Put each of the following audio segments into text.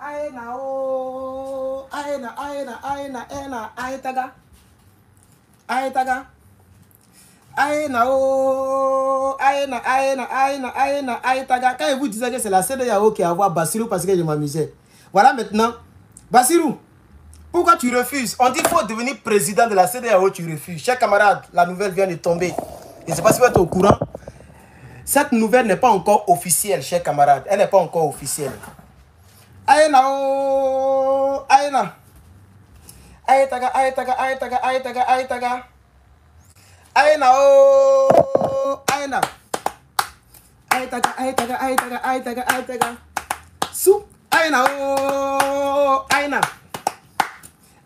Aina o. Aina. Aitaga. Aitaga. Aina o. Aitaga. Quand je vous disais que c'est la CEDEAO qui a envoyé Bassirou parce que je m'amusais. Voilà maintenant. Bassirou, pourquoi tu refuses? On dit qu'il faut devenir président de la CEDEAO, tu refuses. Chers camarades, la nouvelle vient de tomber. Je ne sais pas si vous êtes au courant. Cette nouvelle n'est pas encore officielle, chers camarades. Elle n'est pas encore officielle. Aina o. Aina. Aitaga. Aina o. Aina. Aitaga. Su. Aina o. Aina.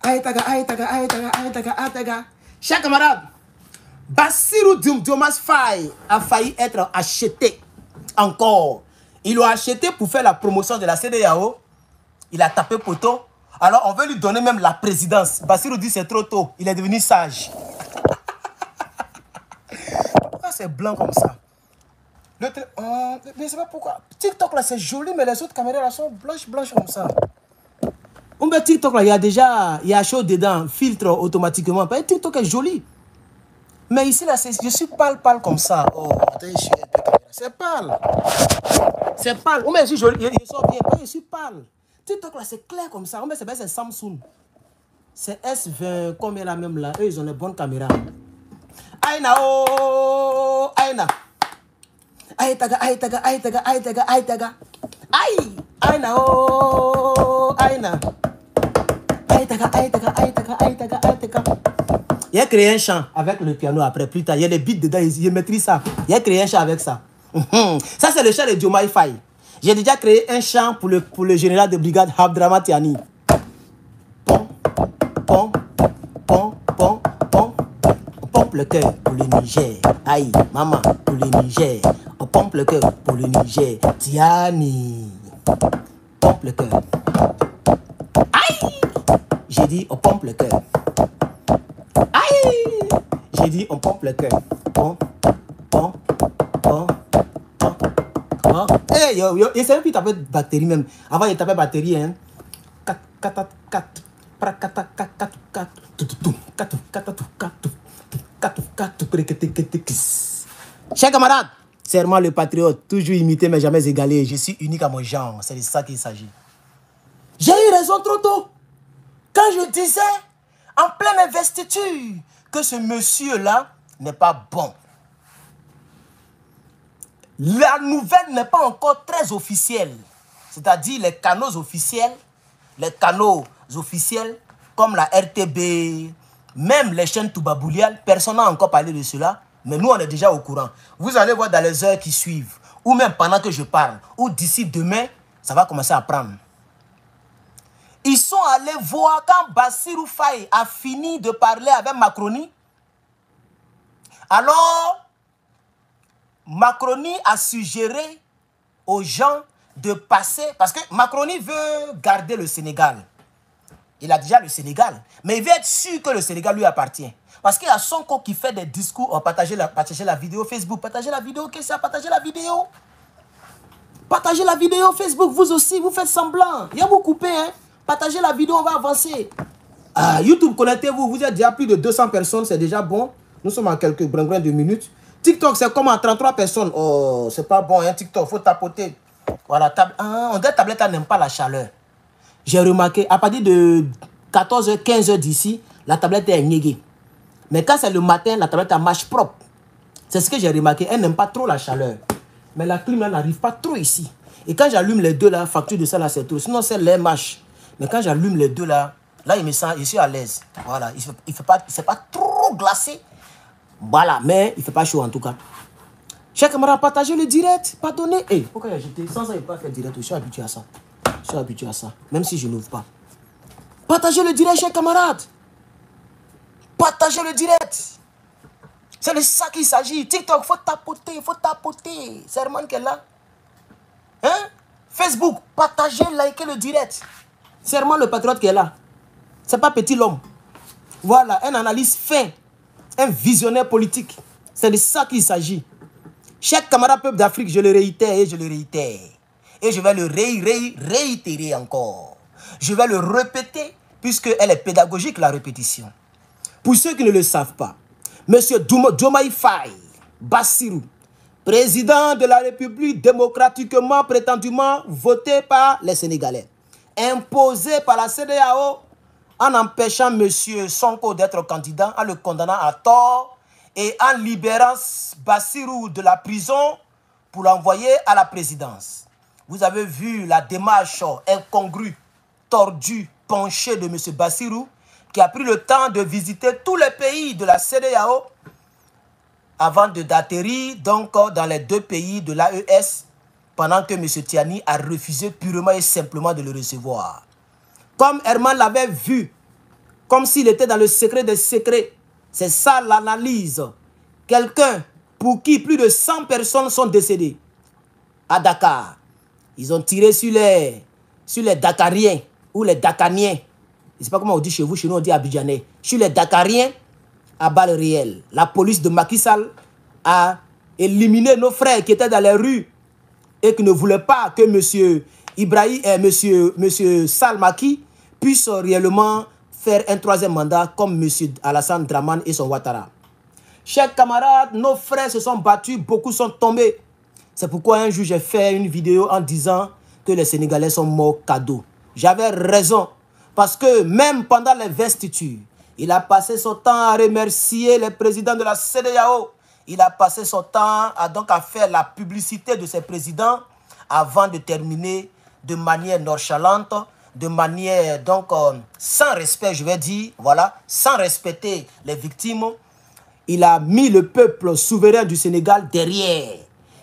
Aitaga. Chers camarades, Bassirou Diomaye Faye a failli être acheté encore. Ils l'ont acheté pour faire la promotion de la CEDEAO. Il a tapé poteau. Alors on veut lui donner même la présidence. Bassirou dit c'est trop tôt. Il est devenu sage. Pourquoi c'est blanc comme ça? Mais je ne sais pas pourquoi. TikTok là c'est joli, mais les autres caméras là sont blanches comme ça. On met TikTok là, il y a chaud dedans, filtre automatiquement. TikTok est joli. Mais ici là, je suis pâle comme ça. Oh, attendez, c'est pâle. C'est pâle. On met je sors bien, je suis pâle. TikTok là, c'est clair comme ça. On met c'est Samsung. C'est S20, comme là même là. Eux, ils ont les bonnes caméras. Aina oh, Aina. Aitaga. Aïe. Aina oh, Aina. Aitaga. Il a créé un chant avec le piano après, plus tard. Il y a les beats dedans, il maîtrise ça. Il a créé un chant avec ça. Ça, c'est le chant de Diomaye Faye. J'ai déjà créé un chant pour le général de brigade Abdraman Tiani. On pompe le cœur pour le Niger. Aïe, maman, pour le Niger. On pompe le cœur pour le Niger. Tiani. Pompe le cœur. Aïe! J'ai dit, on pompe le cœur. Aïe! J'ai dit, on pompe le cœur. Hey, yo, il s'est même plus tapé batterie même. Avant, il tapait batterie, hein. Chers camarades, c'est moi le patriote, toujours imité mais jamais égalé. Je suis unique à mon genre, c'est de ça qu'il s'agit. J'ai eu raison trop tôt. Quand je disais, en pleine investiture, que ce monsieur-là n'est pas bon. La nouvelle n'est pas encore très officielle. C'est-à-dire les canaux officiels comme la RTB, même les chaînes Toubaboulial, personne n'a encore parlé de cela, mais nous on est déjà au courant. Vous allez voir dans les heures qui suivent, ou même pendant que je parle, ou d'ici demain, ça va commencer à prendre. Ils sont allés voir quand Bassirou Faye a fini de parler avec Macroni. Alors, Macroni a suggéré aux gens de passer, parce que Macroni veut garder le Sénégal. Il a déjà le Sénégal, mais il veut être sûr que le Sénégal lui appartient. Parce qu'il y a Sonko qui fait des discours, partagez la vidéo Facebook, partagez la vidéo, qu'est-ce que ça, partagez la vidéo. Partagez la vidéo Facebook, vous aussi, vous faites semblant. Il y a vous coupé, hein. Partagez la vidéo, on va avancer. YouTube, connectez-vous, vous êtes déjà plus de 200 personnes, c'est déjà bon. Nous sommes à quelques brins de minutes. TikTok, c'est comme à 33 personnes. Oh, c'est pas bon, hein, TikTok, faut tapoter. Voilà, on dit que tablette n'aime pas la chaleur. J'ai remarqué, à partir de 14h, 15h d'ici, la tablette est néguée. Mais quand c'est le matin, la tablette marche propre. C'est ce que j'ai remarqué, elle n'aime pas trop la chaleur. Mais la clim n'arrive pas trop ici. Et quand j'allume les deux là, facture de ça là, c'est trop. Sinon, c'est l'air marche. Mais quand j'allume les deux là, il me sent, je suis à l'aise. Voilà, c'est pas trop glacé. Voilà, mais il ne fait pas chaud en tout cas. Chers camarades, partagez le direct, pardonnez. Hey, pourquoi il a jeté? Sans ça, il ne peut pas faire direct. Je suis habitué à ça. Je suis habitué à ça, même si je n'ouvre pas. Partagez le direct, chers camarades. Partagez le direct. C'est de ça qu'il s'agit. TikTok, il faut tapoter. C'est Herman qui est là. Hein? Facebook, partagez, likez le direct. C'est Herman le patriote qui est là. C'est pas petit l'homme. Voilà, un analyse fin. Un visionnaire politique. C'est de ça qu'il s'agit. Chers camarades peuple d'Afrique, je le réitère et je le réitère. Et je vais le réitérer encore. Je vais le répéter, puisqu'elle est pédagogique, la répétition. Pour ceux qui ne le savent pas, M. Diomaye Faye Bassirou, président de la République démocratiquement, prétendument voté par les Sénégalais, imposé par la CEDEAO en empêchant M. Sonko d'être candidat, en le condamnant à tort et en libérant Bassirou de la prison pour l'envoyer à la présidence. Vous avez vu la démarche incongrue, tordue, penchée de M. Bassirou, qui a pris le temps de visiter tous les pays de la CEDEAO avant d'atterrir donc dans les 2 pays de l'AES, pendant que M. Tiani a refusé purement et simplement de le recevoir. Comme Herman l'avait vu, comme s'il était dans le secret des secrets. C'est ça l'analyse. Quelqu'un pour qui plus de 100 personnes sont décédées à Dakar. Ils ont tiré sur les Dakariens ou les Dakaniens. Je ne sais pas comment on dit chez vous, chez nous on dit Abidjanais. Sur les Dakariens à balles réelles. La police de Macky Sall a éliminé nos frères qui étaient dans les rues et qui ne voulaient pas que M. Ibrahim et M. Salmaki puissent réellement faire un 3e mandat comme M. Alassane Dramane et son Ouattara. Chers camarades, nos frères se sont battus, beaucoup sont tombés. C'est pourquoi un jour j'ai fait une vidéo en disant que les Sénégalais sont morts cadeau. J'avais raison, parce que même pendant les investitures, il a passé son temps à remercier les présidents de la CEDEAO. Il a passé son temps à faire la publicité de ses présidents avant de terminer de manière nonchalante, de manière sans respect, je vais dire, voilà, sans respecter les victimes. Il a mis le peuple souverain du Sénégal derrière.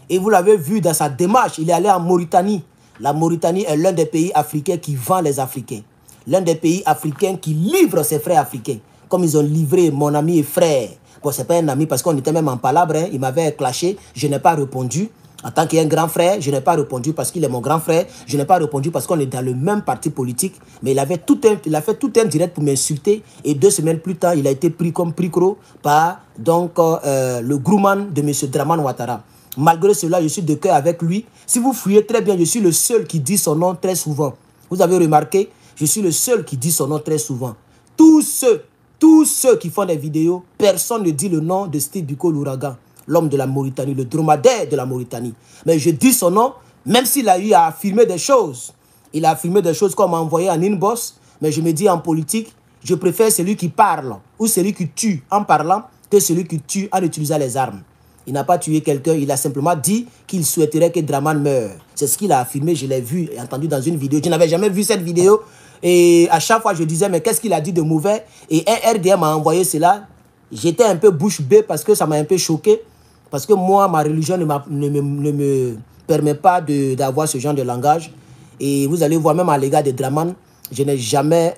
Et vous l'avez vu dans sa démarche, il est allé en Mauritanie. La Mauritanie est l'un des pays africains qui vend les Africains. L'un des pays africains qui livre ses frères africains. Comme ils ont livré mon ami et frère. Bon, ce n'est pas un ami parce qu'on était même en palabre. Hein. Il m'avait clashé. Je n'ai pas répondu. En tant qu'un grand frère, je n'ai pas répondu parce qu'il est mon grand frère. Je n'ai pas répondu parce qu'on est dans le même parti politique. Mais il a fait tout un direct pour m'insulter. Et 2 semaines plus tard, il a été pris comme pricro par le groupman de M. Dramane Ouattara. Malgré cela, je suis de cœur avec lui. Si vous fouillez très bien, je suis le seul qui dit son nom très souvent. Vous avez remarqué, je suis le seul qui dit son nom très souvent. Tous ceux qui font des vidéos, personne ne dit le nom de Steve Biko l'ouragan, l'homme de la Mauritanie, le dromadaire de la Mauritanie. Mais je dis son nom, même s'il a eu à affirmer des choses. Il a affirmé des choses comme envoyé en inbox, mais je me dis en politique, je préfère celui qui parle ou celui qui tue en parlant que celui qui tue en utilisant les armes. Il n'a pas tué quelqu'un, il a simplement dit qu'il souhaiterait que Dramane meure. C'est ce qu'il a affirmé, je l'ai vu et entendu dans une vidéo. Je n'avais jamais vu cette vidéo. Et à chaque fois, je disais, mais qu'est-ce qu'il a dit de mauvais? Et un RDM m'a envoyé cela. J'étais un peu bouche bée parce que ça m'a un peu choqué. Parce que moi, ma religion ne me permet pas d'avoir ce genre de langage. Et vous allez voir, même à l'égard de Dramane, je n'ai jamais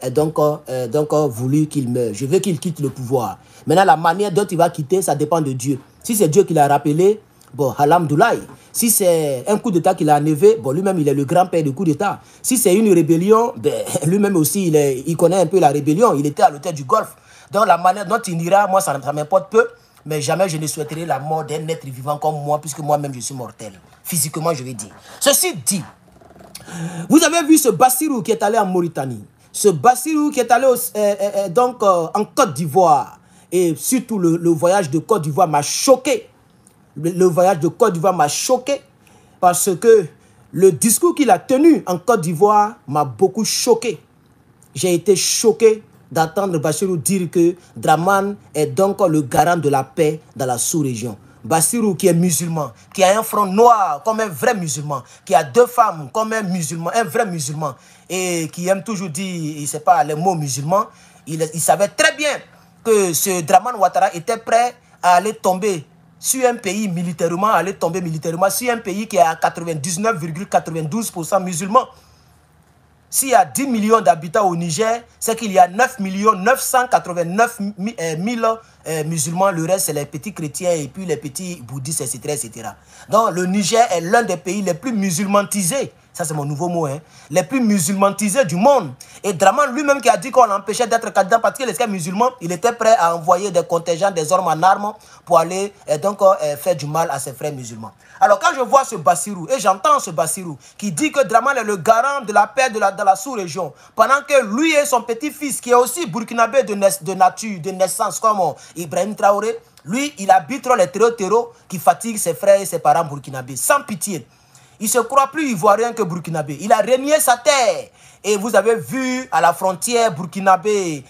voulu qu'il meure. Je veux qu'il quitte le pouvoir. Maintenant, la manière dont il va quitter, ça dépend de Dieu. Si c'est Dieu qui l'a rappelé, bon, alhamdoulilah. Si c'est un coup d'État qu'il a enlevé, bon, lui-même, il est le grand-père du coup d'État. Si c'est une rébellion, ben, lui-même aussi, il connaît un peu la rébellion. Il était à l'hôtel du Golfe. Donc, la manière dont il ira, moi, ça m'importe peu. Mais jamais je ne souhaiterais la mort d'un être vivant comme moi, puisque moi-même, je suis mortel. Physiquement, je vais dire. Ceci dit, vous avez vu ce Bassirou qui est allé en Mauritanie. Ce Bassirou qui est allé en Côte d'Ivoire. Et surtout, le voyage de Côte d'Ivoire m'a choqué. Le voyage de Côte d'Ivoire m'a choqué parce que le discours qu'il a tenu en Côte d'Ivoire m'a beaucoup choqué. J'ai été choqué d'entendre Bassirou dire que Dramane est donc le garant de la paix dans la sous-région. Bassirou qui est musulman, qui a un front noir comme un vrai musulman, qui a 2 femmes comme un musulman, un vrai musulman, et qui aime toujours dire, il ne sait pas les mots musulmans, il savait très bien que ce Dramane Ouattara était prêt à aller tomber sur un pays militairement, sur un pays qui est à 99,92% musulman. S'il y a 10 millions d'habitants au Niger, c'est qu'il y a 9 989 000 musulmans. Le reste, c'est les petits chrétiens et puis les petits bouddhistes, etc., etc. Donc, le Niger est l'un des pays les plus musulmanisés Ça, c'est mon nouveau mot. Hein. Les plus musulmanisés du monde. Et Draman lui-même qui a dit qu'on l'empêchait d'être candidat parce qu'il était musulman, il était prêt à envoyer des contingents, des hommes en armes pour aller faire du mal à ses frères musulmans. Alors, quand je vois ce Bassirou, et j'entends ce Bassirou, qui dit que Draman est le garant de la paix dans la sous-région, pendant que lui et son petit-fils, qui est aussi burkinabé de nature, de naissance, comme Ibrahim Traoré, lui, il arbitre les terreaux qui fatiguent ses frères et ses parents burkinabés, sans pitié. Il se croit plus ivoirien que burkinabé. Il a renié sa terre. Et vous avez vu à la frontière burkinabé,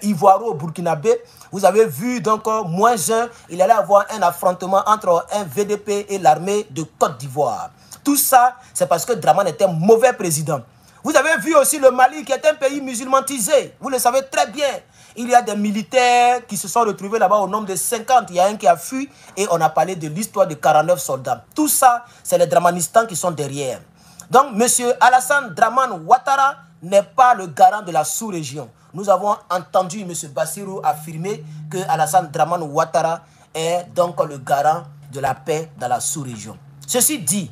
ivoiro-burkinabé, vous avez vu donc -1, il allait avoir un affrontement entre un VDP et l'armée de Côte d'Ivoire. Tout ça, c'est parce que Draman était un mauvais président. Vous avez vu aussi le Mali qui est un pays musulmanisé. Vous le savez très bien. Il y a des militaires qui se sont retrouvés là-bas au nombre de 50. Il y a un qui a fui et on a parlé de l'histoire de 49 soldats. Tout ça, c'est les Dramanistans qui sont derrière. Donc, M. Alassane Dramane Ouattara n'est pas le garant de la sous-région. Nous avons entendu M. Bassirou affirmer que Alassane Dramane Ouattara est donc le garant de la paix dans la sous-région. Ceci dit,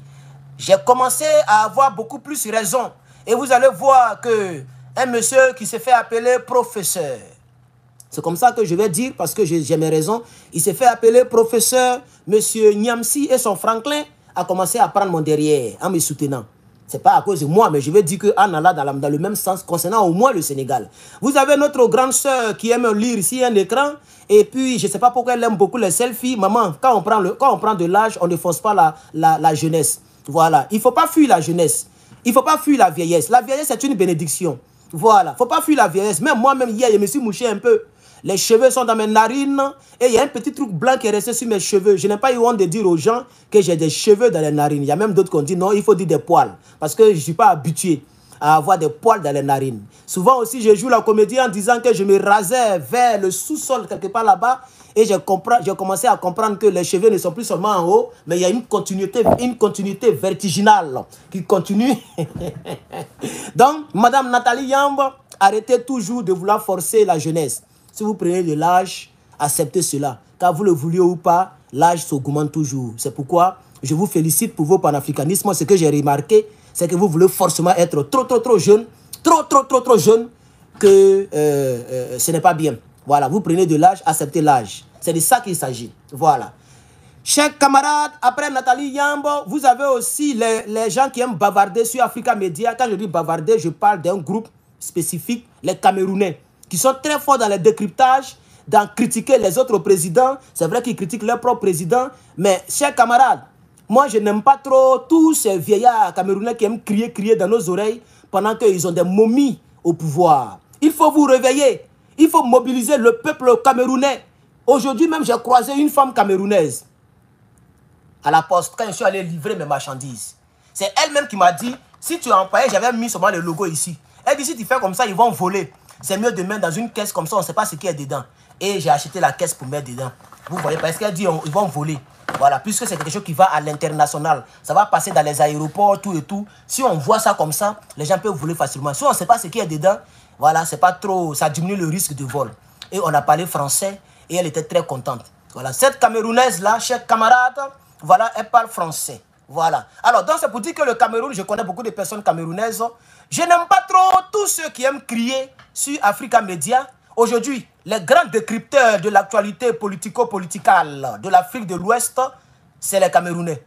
j'ai commencé à avoir beaucoup plus raison. Et vous allez voir que un monsieur qui s'est fait appeler professeur, c'est comme ça que je vais dire parce que j'ai mes raisons, il s'est fait appeler professeur, monsieur Niamsi et son Franklin a commencé à prendre mon derrière en me soutenant. Ce n'est pas à cause de moi, mais je vais dire qu'en allant dans le même sens concernant au moins le Sénégal. Vous avez notre grande soeur qui aime lire ici un écran. Et puis, je ne sais pas pourquoi elle aime beaucoup les selfies. Maman, quand on prend de l'âge, on ne force pas la jeunesse. Voilà. Il ne faut pas fuir la jeunesse. Il ne faut pas fuir la vieillesse. La vieillesse, c'est une bénédiction. Voilà. Il ne faut pas fuir la vieillesse. Même moi-même, hier, je me suis mouché un peu. Les cheveux sont dans mes narines et il y a un petit truc blanc qui est resté sur mes cheveux. Je n'ai pas eu honte de dire aux gens que j'ai des cheveux dans les narines. Il y a même d'autres qui ont dit non, il faut dire des poils. Parce que je ne suis pas habitué à avoir des poils dans les narines. Souvent aussi, je joue la comédie en disant que je me rasais vers le sous-sol quelque part là-bas. Et j'ai commencé à comprendre que les cheveux ne sont plus seulement en haut, mais il y a une continuité vertiginale qui continue. Donc, Madame Nathalie Yamb, arrêtez toujours de vouloir forcer la jeunesse. Si vous prenez de l'âge, acceptez cela. Car vous le vouliez ou pas, l'âge s'augmente toujours. C'est pourquoi je vous félicite pour vos panafricanismes. Ce que j'ai remarqué, c'est que vous voulez forcément être trop jeune, trop jeune, que ce n'est pas bien. Voilà, vous prenez de l'âge, acceptez l'âge. C'est de ça qu'il s'agit. Voilà. Chers camarades, après Nathalie Yambo, vous avez aussi les gens qui aiment bavarder sur Africa Media. Quand je dis bavarder, je parle d'un groupe spécifique, les Camerounais, qui sont très forts dans le décryptage, dans critiquer les autres présidents. C'est vrai qu'ils critiquent leur propre président, mais chers camarades, moi je n'aime pas trop tous ces vieillards camerounais qui aiment crier dans nos oreilles pendant qu'ils ont des momies au pouvoir. Il faut vous réveiller, il faut mobiliser le peuple camerounais. Aujourd'hui même, j'ai croisé une femme camerounaise à la poste quand je suis allé livrer mes marchandises. C'est elle-même qui m'a dit, si tu as employé, j'avais mis seulement le logo ici. Elle dit, si tu fais comme ça, ils vont voler. C'est mieux de mettre dans une caisse comme ça, on ne sait pas ce qu'il y a dedans. Et j'ai acheté la caisse pour mettre dedans. Vous voyez, parce qu'elle dit, ils vont voler. Voilà, puisque c'est quelque chose qui va à l'international. Ça va passer dans les aéroports, tout et tout. Si on voit ça comme ça, les gens peuvent voler facilement. Si on ne sait pas ce qu'il y a dedans, voilà, c'est pas trop, ça diminue le risque de vol. Et on a parlé français et elle était très contente. Voilà, cette Camerounaise-là, chers camarades, voilà, elle parle français. Voilà. Alors, donc c'est pour dire que le Cameroun, je connais beaucoup de personnes camerounaises. Je n'aime pas trop tous ceux qui aiment crier sur Africa Media. Aujourd'hui, les grands décrypteurs de l'actualité politico-politicale de l'Afrique de l'Ouest, c'est les Camerounais.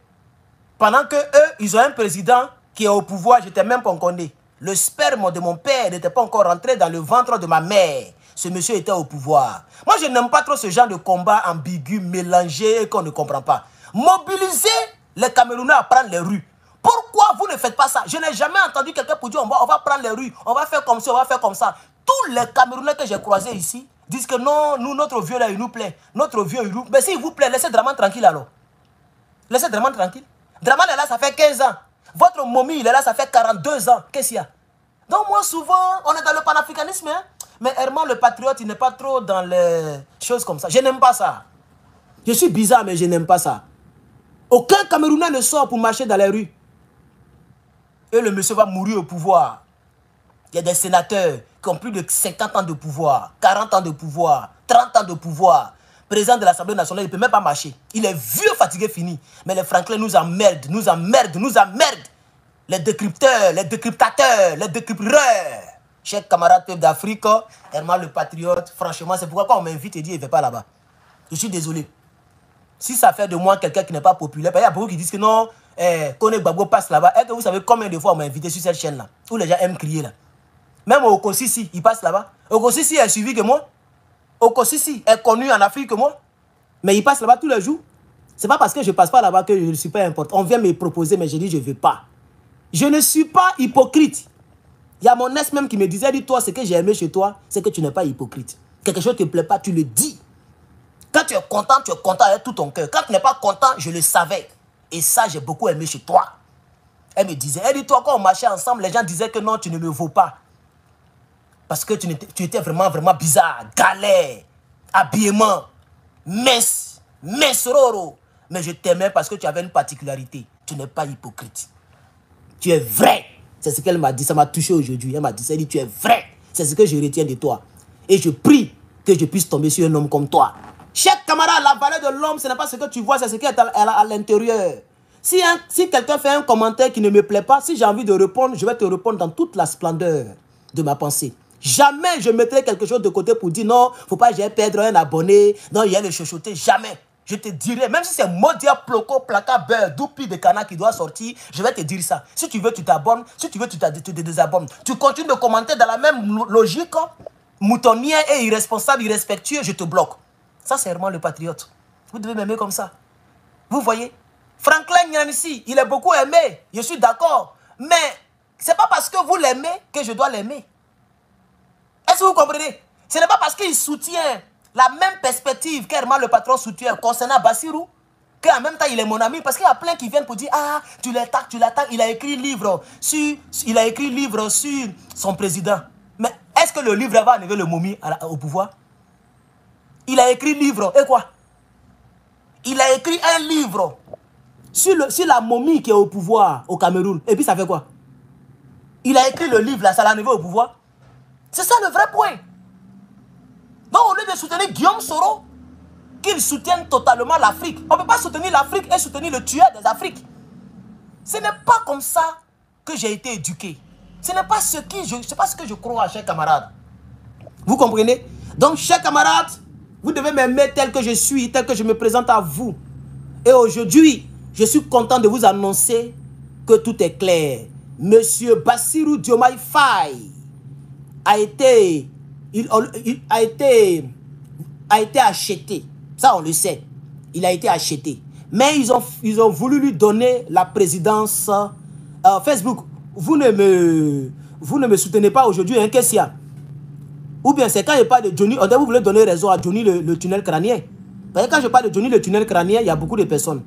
Pendant que eux, ils ont un président qui est au pouvoir, je n'étais même pas encore né. Le sperme de mon père n'était pas encore rentré dans le ventre de ma mère. Ce monsieur était au pouvoir. Moi, je n'aime pas trop ce genre de combat ambigu, mélangé et qu'on ne comprend pas. Mobilisez les Camerounais à prendre les rues. Pourquoi vous ne faites pas ça? Je n'ai jamais entendu quelqu'un pour dire on va prendre les rues, on va faire comme ça, on va faire comme ça. Tous les Camerounais que j'ai croisés ici disent que non, nous, notre vieux là, il nous plaît. Notre vieux, il nous plaît. Mais s'il vous plaît, laissez Dramane tranquille alors. Laissez Dramane tranquille. Dramane est là, ça fait 15 ans. Votre momie, il est là, ça fait 42 ans. Qu'est-ce qu'il y a? Donc moi, souvent, on est dans le panafricanisme. Hein? Mais Herman, le patriote, il n'est pas trop dans les choses comme ça. Je n'aime pas ça. Je suis bizarre, mais je n'aime pas ça. Aucun Camerounais ne sort pour marcher dans les rues. Et le monsieur va mourir au pouvoir. Il y a des sénateurs qui ont plus de 50 ans de pouvoir, 40 ans de pouvoir, 30 ans de pouvoir. Président de l'Assemblée nationale, il ne peut même pas marcher. Il est vieux, fatigué, fini. Mais les Franklin nous emmerdent, nous emmerdent, nous emmerdent. les décrypteurs, les décryptateurs, les décrypteurs. Chers camarades peuple d'Afrique, Herman le patriote, franchement, c'est pourquoi quand on m'invite et dit, il ne va pas là-bas. Je suis désolé. Si ça fait de moi quelqu'un qui n'est pas populaire, il y a beaucoup qui disent que non, Kone Gbagbo passe là-bas. Est-ce que vous savez combien de fois on m'a invité sur cette chaîne-là, où les gens aiment crier là? Même Okosisi, il passe là-bas. Okosisi est suivi que moi. Okosisi est connu en Afrique que moi. Mais il passe là-bas tous les jours. Ce n'est pas parce que je ne passe pas là-bas que je ne suis pas important. On vient me proposer, mais je dis je ne veux pas. Je ne suis pas hypocrite. Il y a mon ex même qui me disait, dis-toi, ce que j'ai aimé chez toi, c'est que tu n'es pas hypocrite. Quelque chose ne te plaît pas, tu le dis. Quand tu es content avec tout ton cœur. Quand tu n'es pas content, je le savais. Et ça, j'ai beaucoup aimé chez toi. Elle me disait, elle dit, toi, quand on marchait ensemble, les gens disaient que non, tu ne me vaux pas. Parce que tu étais vraiment, vraiment bizarre. Galère, habillement, mince roro. Mais je t'aimais parce que tu avais une particularité. Tu n'es pas hypocrite. Tu es vrai. C'est ce qu'elle m'a dit. Ça m'a touché aujourd'hui. Elle m'a dit, tu es vrai. C'est ce que je retiens de toi. Et je prie que je puisse tomber sur un homme comme toi. Chers camarades, la valeur de l'homme, ce n'est pas ce que tu vois, c'est ce qui est à l'intérieur. Si quelqu'un fait un commentaire qui ne me plaît pas, si j'ai envie de répondre, je vais te répondre dans toute la splendeur de ma pensée. Jamais je mettrai quelque chose de côté pour dire non, il ne faut pas que j'aille perdre un abonné, non, il y a le chuchoter, jamais. Je te dirai, même si c'est Modia, Ploco, Plaka, Beurre, Doupi de Cana qui doit sortir, je vais te dire ça. Si tu veux, tu t'abonnes. Si tu veux, tu te désabonnes. Tu continues de commenter dans la même logique, moutonnier et irresponsable, irrespectueux, je te bloque. Ça, c'est vraiment le patriote. Vous devez m'aimer comme ça. Vous voyez? Franklin Nyanisi, il est beaucoup aimé. Je suis d'accord. Mais ce n'est pas parce que vous l'aimez que je dois l'aimer. Est-ce que vous comprenez? Ce n'est pas parce qu'il soutient la même perspective qu'Herman le patron soutient concernant Bassirou, qu'en même temps il est mon ami, parce qu'il y a plein qui viennent pour dire ah, tu l'attaques, il a écrit livre sur son président. Mais est-ce que le livre va enlever le momie au pouvoir? Il a écrit livre, et quoi? Il a écrit un livre sur la momie qui est au pouvoir au Cameroun, et puis ça fait quoi? Il a écrit le livre là, ça l'a enlevé au pouvoir. C'est ça le vrai point. Donc, au lieu de soutenir Guillaume Soro, qu'il soutienne totalement l'Afrique. On ne peut pas soutenir l'Afrique et soutenir le tueur des Afriques. Ce n'est pas comme ça que j'ai été éduqué. Ce n'est pas ce que je crois, chers camarades. Vous comprenez? Donc, chers camarades, vous devez m'aimer tel que je suis, tel que je me présente à vous. Et aujourd'hui, je suis content de vous annoncer que tout est clair. Monsieur Bassirou Diomaye Faye a été acheté. Ça, on le sait. Il a été acheté. Mais ils ont voulu lui donner la présidence. Facebook, vous ne me soutenez pas aujourd'hui, hein, qu'est-ce qu'il y a? Ou bien c'est quand je parle de Johnny, vous voulez donner raison à Johnny le tunnel crânien. Parce que quand je parle de Johnny le tunnel crânien, il y a beaucoup de personnes.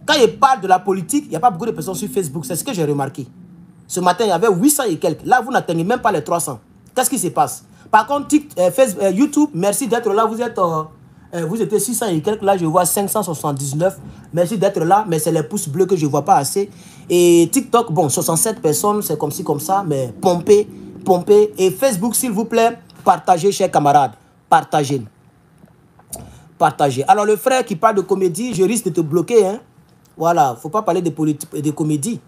Quand je parle de la politique, il n'y a pas beaucoup de personnes sur Facebook. C'est ce que j'ai remarqué. Ce matin, il y avait 800 et quelques. Là, vous n'atteignez même pas les 300. Qu'est-ce qui se passe? Par contre, YouTube, merci d'être là. Vous étiez 600 et quelques. Là, je vois 579. Merci d'être là. Mais c'est les pouces bleus que je ne vois pas assez. Et TikTok, bon, 67 personnes. C'est comme ci, comme ça. Mais pompez. Et Facebook, s'il vous plaît, partagez, chers camarades. Partagez. Alors, le frère qui parle de comédie, je risque de te bloquer. Hein? Voilà. Il ne faut pas parler de comédie.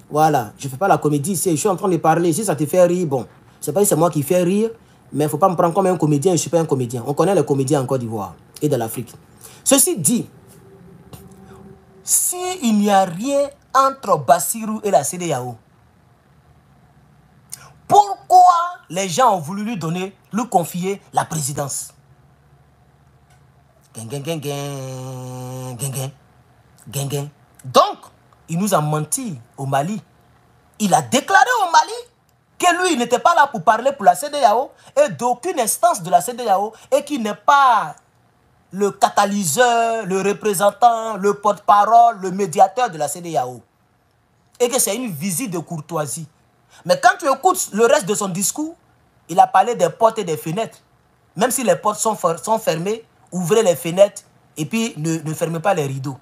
Voilà. Je ne fais pas la comédie ici. Je suis en train de parler. Si ça te fait rire, bon. C'est pas si c'est moi qui fais rire, mais il ne faut pas me prendre comme un comédien. Je ne suis pas un comédien. On connaît les comédiens en Côte d'Ivoire et dans l'Afrique. Ceci dit, s'il n'y a rien entre Bassirou et la CEDEAO, pourquoi les gens ont voulu lui confier la présidence? Donc, il nous a menti au Mali. Il a déclaré au Mali que lui, il n'était pas là pour parler pour la CEDEAO et d'aucune instance de la CEDEAO et qu'il n'est pas le catalyseur, le représentant, le porte-parole, le médiateur de la CEDEAO. Et que c'est une visite de courtoisie. Mais quand tu écoutes le reste de son discours, il a parlé des portes et des fenêtres. Même si les portes sont fermées, ouvrez les fenêtres et puis ne fermez pas les rideaux.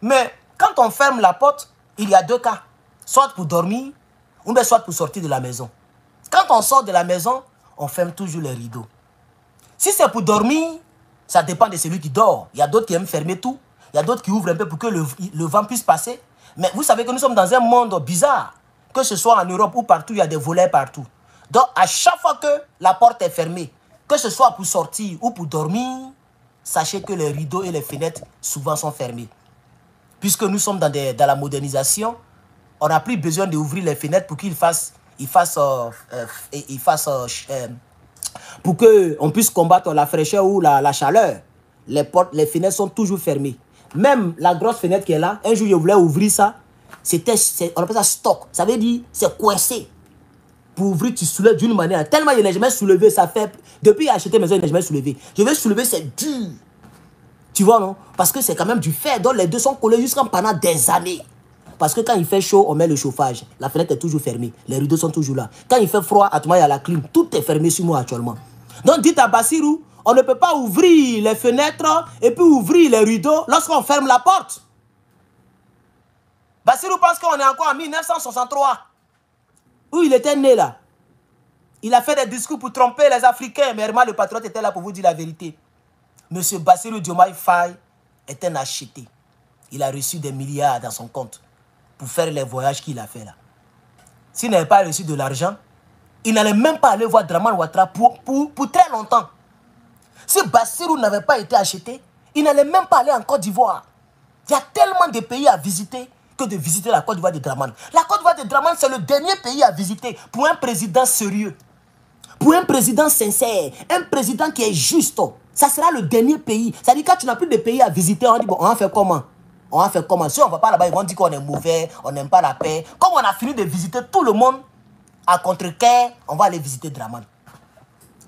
Mais quand on ferme la porte, il y a deux cas. Soit pour dormir, ou bien soit pour sortir de la maison. Quand on sort de la maison, on ferme toujours les rideaux. Si c'est pour dormir, ça dépend de celui qui dort. Il y a d'autres qui aiment fermer tout. Il y a d'autres qui ouvrent un peu pour que le vent puisse passer. Mais vous savez que nous sommes dans un monde bizarre. que ce soit en Europe ou partout, il y a des volets partout. Donc, à chaque fois que la porte est fermée, que ce soit pour sortir ou pour dormir, sachez que les rideaux et les fenêtres souvent sont fermés. Puisque nous sommes dans la modernisation, on n'a plus besoin d'ouvrir les fenêtres pour pour qu'on puisse combattre la fraîcheur ou la chaleur. Les fenêtres sont toujours fermées. Même la grosse fenêtre qui est là, un jour je voulais ouvrir ça, on appelle ça stock. Ça veut dire c'est coincé. Pour ouvrir, tu soulèves d'une manière. Tellement il n'est jamais soulevé, ça fait. Depuis acheter maison, il n'est jamais soulevé. Je vais soulever, c'est dur. Tu vois, non? Parce que c'est quand même du fer. Donc les deux sont collés jusqu'en pendant des années. Parce que quand il fait chaud, on met le chauffage. La fenêtre est toujours fermée. Les rideaux sont toujours là. Quand il fait froid, à tout moment, il y a la clim. Tout est fermé sur moi actuellement. Donc dites à Bassirou, on ne peut pas ouvrir les fenêtres et puis ouvrir les rideaux lorsqu'on ferme la porte. Bassirou pense qu'on est encore en 1963. Où il était né là. Il a fait des discours pour tromper les Africains. Mais Herman le patriote était là pour vous dire la vérité. Monsieur Bassirou Diomaye Faye est un acheté. Il a reçu des milliards dans son compte pour faire les voyages qu'il a fait là. S'il n'avait pas reçu de l'argent, il n'allait même pas aller voir Dramane Ouattara pour très longtemps. Si Bassirou n'avait pas été acheté, il n'allait même pas aller en Côte d'Ivoire. Il y a tellement de pays à visiter que de visiter la Côte d'Ivoire de Dramane. La Côte d'Ivoire de Dramane, c'est le dernier pays à visiter pour un président sérieux, pour un président sincère, un président qui est juste. Ça sera le dernier pays. Ça dit quand tu n'as plus de pays à visiter, on dit bon, on va faire comment? On va faire comment? Si on ne va pas là-bas, ils vont dire qu'on est mauvais, on n'aime pas la paix. Comme on a fini de visiter tout le monde à Contrecoeur, on va aller visiter Dramane.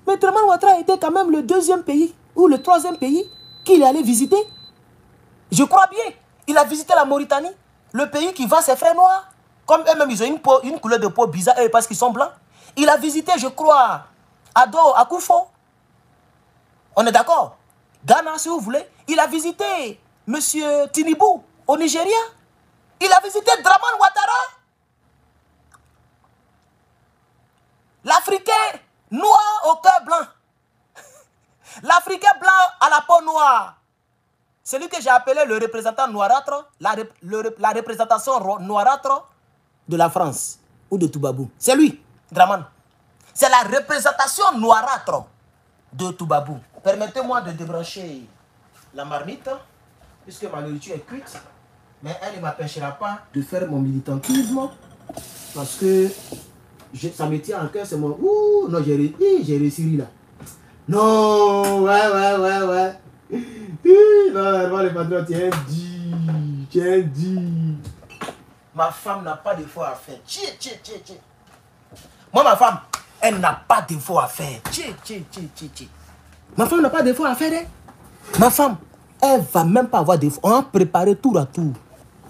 Mais Dramane Ouattara était quand même le deuxième pays ou le troisième pays qu'il est allé visiter. Je crois bien. Il a visité la Mauritanie, le pays qui vend ses frères noirs. Comme eux-mêmes, ils ont une couleur de peau bizarre parce qu'ils sont blancs. Il a visité, je crois, Ado, Akufo. On est d'accord? Ghana, si vous voulez. Il a visité M. Tinibou au Nigeria. Il a visité Dramane Ouattara. L'Africain noir au cœur blanc. L'Africain blanc à la peau noire. Celui que j'ai appelé le représentant noirâtre, la représentation noirâtre de la France ou de Toubabou. C'est lui, Dramane. C'est la représentation noirâtre de Toubabou. Permettez-moi de débrancher la marmite, puisque ma nourriture est cuite. Mais elle ne m'empêchera pas de faire mon militantisme, parce que ça me tient en cœur, c'est mon... Ouh, non, j'ai réussi là. Non, ouais. Non, le patron, tiens, dit. Ma femme n'a pas de foi à faire. Moi, ma femme, elle n'a pas de foi à faire. Ma femme n'a pas de foi à faire, hein? Ma femme, elle va même pas avoir de foi. On a préparé tour à tour.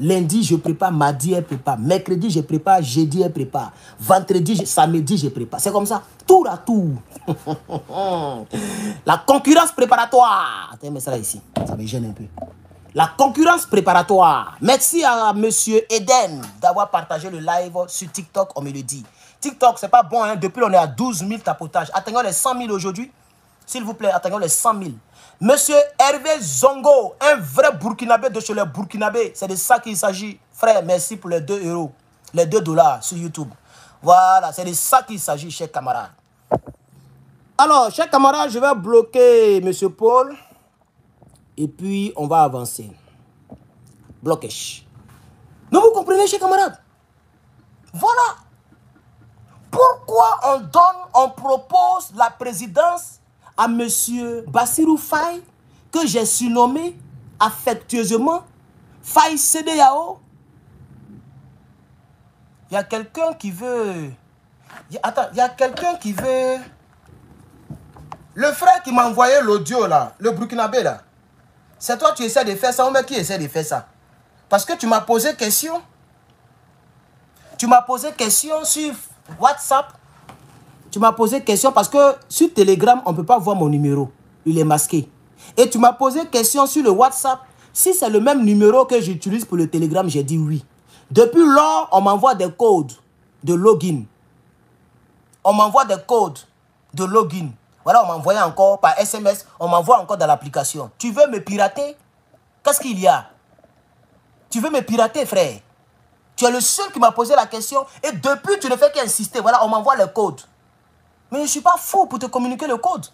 Lundi, je prépare, mardi, elle prépare. Mercredi, je prépare, jeudi, elle prépare. Vendredi, samedi, je prépare. C'est comme ça, tour à tour. La concurrence préparatoire. Attends, mets ça là ici. Ça me gêne un peu. La concurrence préparatoire. Merci à monsieur Eden d'avoir partagé le live sur TikTok, on me le dit. TikTok, c'est pas bon, hein? Depuis, on est à 12 000 tapotages. Atteignons les 100 000 aujourd'hui. S'il vous plaît, atteignons les 100 000. Monsieur Hervé Zongo, un vrai Burkinabé de chez les Burkinabés. C'est de ça qu'il s'agit. Frère, merci pour les 2 euros, les 2 $ sur YouTube. Voilà, c'est de ça qu'il s'agit, chers camarades. Alors, chers camarades, je vais bloquer monsieur Paul. Et puis, on va avancer. Blocage. Non, vous comprenez, chers camarades? Voilà. Pourquoi on propose la présidence à M. Bassirou Faye, que j'ai surnommé affectueusement Faye CEDEAO. Il y a quelqu'un qui veut... Attends, il y a quelqu'un qui veut... Le frère qui m'a envoyé l'audio là, le Burkinabé là, c'est toi qui essaies de faire ça ou même qui essaie de faire ça? Parce que tu m'as posé question. Tu m'as posé question sur WhatsApp. Tu m'as posé question parce que sur Telegram, on ne peut pas voir mon numéro. Il est masqué. Et tu m'as posé question sur le WhatsApp. Si c'est le même numéro que j'utilise pour le Telegram, j'ai dit oui. Depuis lors, on m'envoie des codes de login. On m'envoie des codes de login. Voilà, on m'envoie encore par SMS. On m'envoie encore dans l'application. Tu veux me pirater? Qu'est-ce qu'il y a? Tu veux me pirater, frère? Tu es le seul qui m'a posé la question. Et depuis, tu ne fais qu'insister. Voilà, on m'envoie le code. Mais je ne suis pas fou pour te communiquer le code.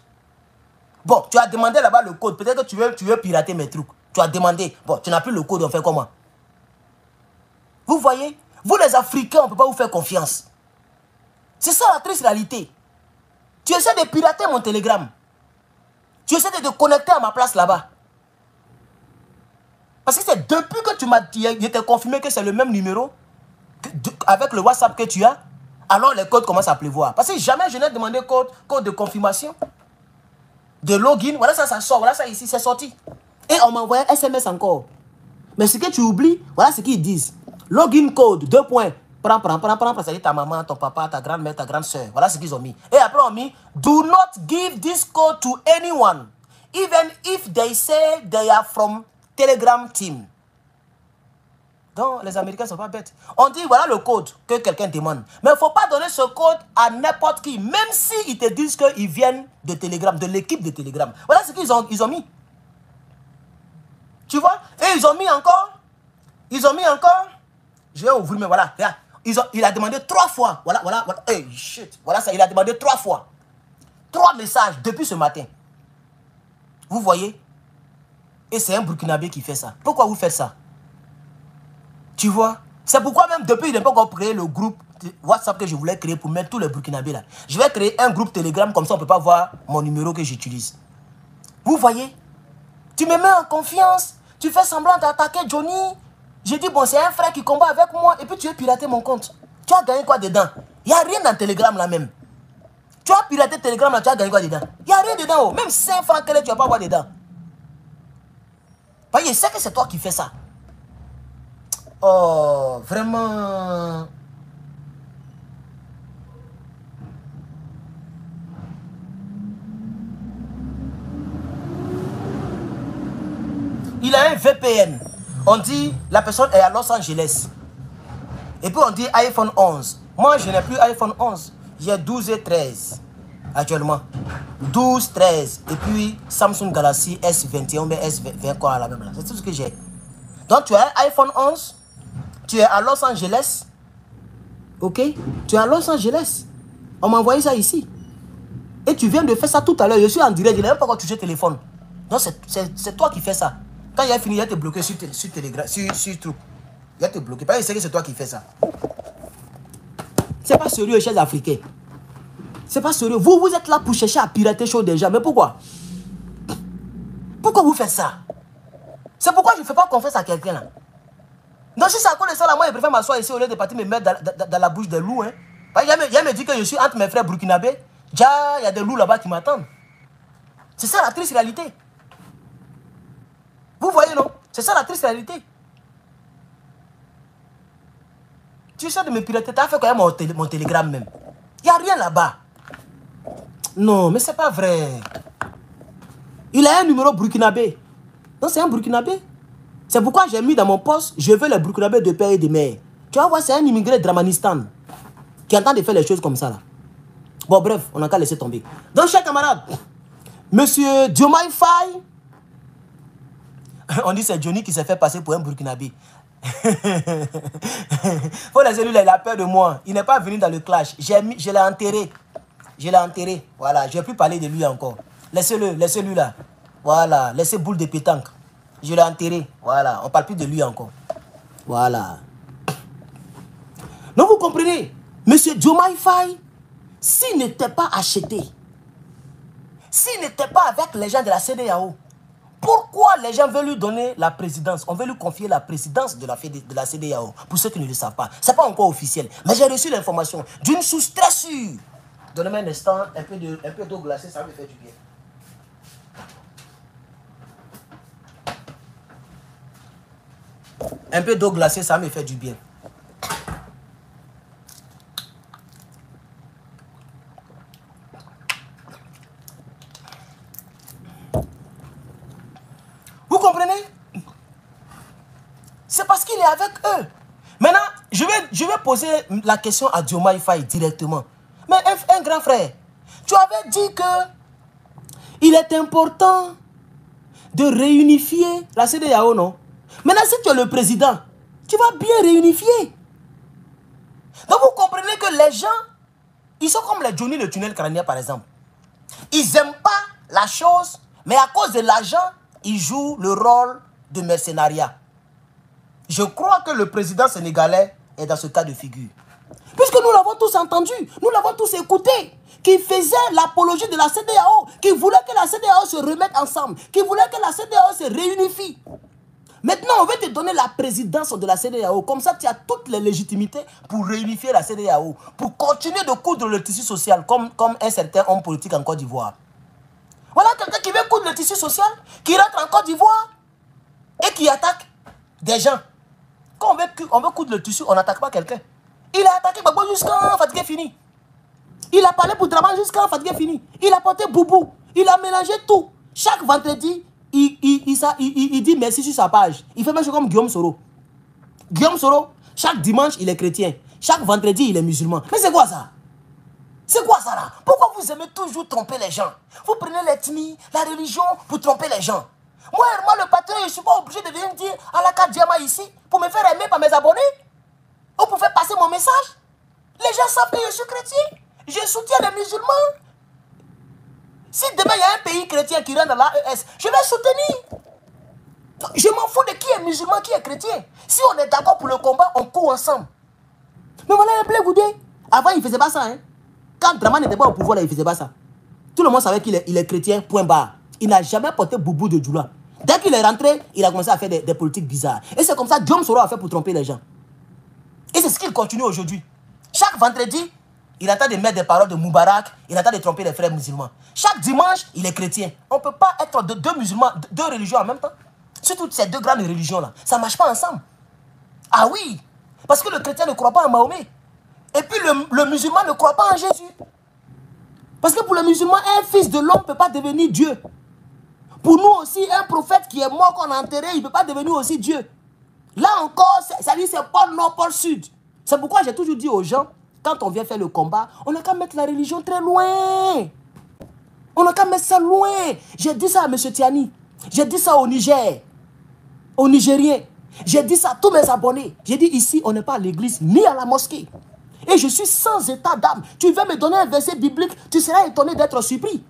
Bon, tu as demandé là-bas le code. Peut-être que tu veux pirater mes trucs. Tu as demandé. Bon, tu n'as plus le code, on fait comment? Vous voyez? Vous les Africains, on ne peut pas vous faire confiance. C'est ça la triste réalité. Tu essaies de pirater mon télégramme. Tu essaies de te connecter à ma place là-bas. Parce que c'est depuis que tu m'as dit, je t'ai confirmé que c'est le même numéro avec le WhatsApp que tu as, alors les codes commencent à pleuvoir. Parce que jamais je n'ai demandé code de confirmation, de login. Voilà ça, ça sort. Voilà ça ici, c'est sorti. Et on m'a envoyé un SMS encore. Mais ce que tu oublies, voilà ce qu'ils disent. Login code, 2 points. Prends. Ça dit ta maman, ton papa, ta grand-mère, ta grande-soeur. Voilà ce qu'ils ont mis. Et après on a mis, do not give this code to anyone. Even if they say they are from Telegram team. Donc, les Américains ne sont pas bêtes. On dit, voilà le code que quelqu'un demande. Mais il ne faut pas donner ce code à n'importe qui. Même s'ils te disent qu'ils viennent de Telegram, de l'équipe de Telegram. Voilà ce qu'ils ont mis. Tu vois? Et ils ont mis encore. Je vais ouvrir, mais voilà. Il a demandé 3 fois. Voilà. Hey, shit. Voilà ça, il a demandé 3 fois. 3 messages depuis ce matin. Vous voyez? Et c'est un Burkinabé qui fait ça. Pourquoi vous faites ça? Tu vois? C'est pourquoi même depuis, je n'ai pas encore créé le groupe WhatsApp que je voulais créer pour mettre tous les Burkinabés là. Je vais créer un groupe Telegram, comme ça on ne peut pas voir mon numéro que j'utilise. Vous voyez? Tu me mets en confiance. Tu fais semblant d'attaquer Johnny. J'ai dit, bon, c'est un frère qui combat avec moi. Et puis tu veux pirater mon compte. Tu as gagné quoi dedans? Il n'y a rien dans Telegram là même. Tu as piraté Telegram là, tu as gagné quoi dedans? Il n'y a rien dedans. Oh. Même 5 francs que tu ne vas pas avoir dedans. Voyez, c'est que c'est toi qui fais ça. Oh, vraiment. Il a un VPN. On dit, la personne est à Los Angeles. Et puis on dit iPhone 11. Moi, je n'ai plus iPhone 11. J'ai 12 et 13 actuellement. 12, 13. Et puis Samsung Galaxy S21 ou S20 quoi la même là. C'est tout ce que j'ai. Donc tu as un iPhone 11. Tu es à Los Angeles. Ok? Tu es à Los Angeles. On m'a envoyé ça ici. Et tu viens de faire ça tout à l'heure. Je suis en direct. Je n'ai même pas encore touché le téléphone. Donc c'est toi qui fais ça. Quand il a fini, il va te bloquer sur Telegram, sur truc. Il va te bloquer. Parce que c'est toi qui fais ça. C'est pas sérieux, chers Africains. C'est pas sérieux. Vous êtes là pour chercher à pirater choses des gens. Mais pourquoi? Pourquoi vous faites ça? C'est pourquoi je ne fais pas confiance à quelqu'un là. Donc si c'est à cause de ça, là, moi je préfère m'asseoir ici au lieu de partir me mettre dans la bouche des loups. Hein. Il me dit que je suis entre mes frères burkinabés. Déjà, il y a des loups là-bas qui m'attendent. C'est ça la triste réalité. Vous voyez, non? C'est ça la triste réalité. Tu essaies de me pirater, tu as fait quand même mon télégramme même. Il n'y a rien là-bas. Non, mais c'est pas vrai. Il a un numéro burkinabé. Non, c'est un burkinabé. C'est pourquoi j'ai mis dans mon poste, je veux les burkinabés de père et de mère. Tu vas voir, c'est un immigré de Ramanistan qui entend de faire les choses comme ça là. Bon, bref, on n'a qu'à laisser tomber. Donc, chers camarades, monsieur Diomaye Faye, on dit c'est Johnny qui s'est fait passer pour un burkinabé. Faut laisser lui là, il a peur de moi. Il n'est pas venu dans le clash. Je l'ai enterré. Je l'ai enterré. Voilà, je ne vais plus parler de lui encore. Laissez-le là. Voilà, laissez boule de pétanque. Je l'ai enterré. Voilà, on ne parle plus de lui encore. Voilà. Donc vous comprenez, monsieur Diomaye Faye, s'il n'était pas acheté, s'il n'était pas avec les gens de la CEDEAO, pourquoi les gens veulent lui donner la présidence? On veut lui confier la présidence de la CEDEAO. Pour ceux qui ne le savent pas. Ce n'est pas encore officiel. Mais j'ai reçu l'information d'une source très sûre. Donnez-moi un instant, un peu d'eau glacée, ça va me faire du bien. Un peu d'eau glacée, ça me fait du bien. Vous comprenez? C'est parce qu'il est avec eux. Maintenant, je vais poser la question à Diomaye Faye directement. Mais un grand frère, tu avais dit que il est important de réunifier la CEDEAO, non? Maintenant, si tu es le président, tu vas bien réunifier. Donc vous comprenez que les gens, ils sont comme les Johnny le tunnel crânien par exemple. Ils n'aiment pas la chose, mais à cause de l'argent, ils jouent le rôle de mercenariat. Je crois que le président sénégalais est dans ce cas de figure. Puisque nous l'avons tous entendu, nous l'avons tous écouté, qui faisait l'apologie de la CEDEAO, qui voulait que la CEDEAO se remette ensemble, qui voulait que la CEDEAO se réunifie. Maintenant, on veut te donner la présidence de la CEDEAO. Comme ça, tu as toutes les légitimités pour réunifier la CEDEAO, pour continuer de coudre le tissu social comme un certain homme politique en Côte d'Ivoire. Voilà quelqu'un qui veut coudre le tissu social, qui rentre en Côte d'Ivoire et qui attaque des gens. Quand on veut coudre le tissu, on n'attaque pas quelqu'un. Il a attaqué Gbagbo jusqu'à Fatigué fini. Il a parlé pour Draman jusqu'à Fatigué fini. Il a porté Boubou. Il a mélangé tout. Chaque vendredi, il dit merci sur sa page. Il fait même chose comme Guillaume Soro. Guillaume Soro, chaque dimanche, il est chrétien. Chaque vendredi, il est musulman. Mais c'est quoi ça? C'est quoi ça là? Pourquoi vous aimez toujours tromper les gens? Vous prenez l'ethnie, la religion pour tromper les gens. Moi, le patron, je ne suis pas obligé de venir dire à la carte Diama ici pour me faire aimer par mes abonnés. Ou pour faire passer mon message. Les gens savent que je suis chrétien. Je soutiens les musulmans. Si demain il y a un pays chrétien qui rentre dans l'AES, je vais soutenir. Je m'en fous de qui est musulman, qui est chrétien. Si on est d'accord pour le combat, on court ensemble. Mais voilà un Blé Goudé. Avant, il ne faisait pas ça. Hein. Quand Draman n'était pas au pouvoir, là, il ne faisait pas ça. Tout le monde savait qu'il est chrétien, point barre. Il n'a jamais porté Boubou de Djoula. Dès qu'il est rentré, il a commencé à faire des politiques bizarres. Et c'est comme ça que Guillaume Soro a fait pour tromper les gens. Et c'est ce qu'il continue aujourd'hui. Chaque vendredi, il attend de mettre des paroles de Moubarak, il attend de tromper les frères musulmans. Chaque dimanche, il est chrétien. On ne peut pas être deux musulmans, deux religions en même temps. Surtout ces deux grandes religions-là. Ça ne marche pas ensemble. Ah oui, parce que le chrétien ne croit pas en Mahomet. Et puis le musulman ne croit pas en Jésus. Parce que pour le musulman, un fils de l'homme ne peut pas devenir Dieu. Pour nous aussi, un prophète qui est mort, qu'on a enterré, il ne peut pas devenir aussi Dieu. Là encore, ça dit c'est pôle nord, pôle sud. C'est pourquoi j'ai toujours dit aux gens, quand on vient faire le combat, on n'a qu'à mettre la religion très loin. On n'a qu'à mettre ça loin. J'ai dit ça à M. Tiani. J'ai dit ça au Niger, aux Nigériens. J'ai dit ça à tous mes abonnés. J'ai dit ici, on n'est pas à l'église ni à la mosquée. Et je suis sans état d'âme. Tu veux me donner un verset biblique, tu seras étonné d'être surpris.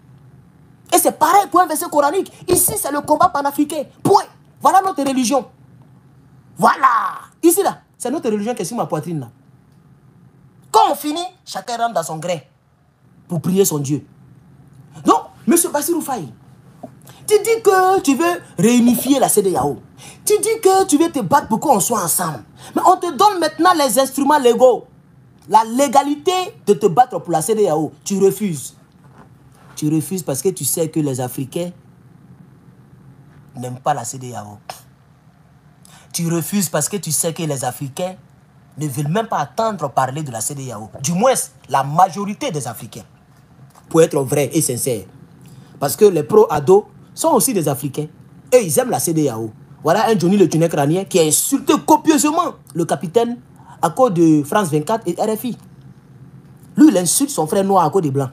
Et c'est pareil pour un verset coranique. Ici, c'est le combat panafricain. Point. Voilà notre religion. Voilà. Ici, là, c'est notre religion qui est sur ma poitrine, là. Quand on finit, chacun rentre dans son grain pour prier son Dieu. Donc, M. Bassirou Faye, tu dis que tu veux réunifier la CEDEAO. Tu dis que tu veux te battre pour qu'on soit ensemble. Mais on te donne maintenant les instruments légaux. La légalité de te battre pour la CEDEAO. Tu refuses. Tu refuses parce que tu sais que les Africains n'aiment pas la CEDEAO. Tu refuses parce que tu sais que les Africains ne veulent même pas attendre parler de la CEDEAO. Du moins, la majorité des Africains. Pour être vrai et sincère. Parce que les pro-ados sont aussi des Africains. Et ils aiment la CEDEAO. Voilà un Johnny le tunnel crânien qui a insulté copieusement le capitaine à cause de France 24 et RFI. Lui, il insulte son frère noir à cause des Blancs.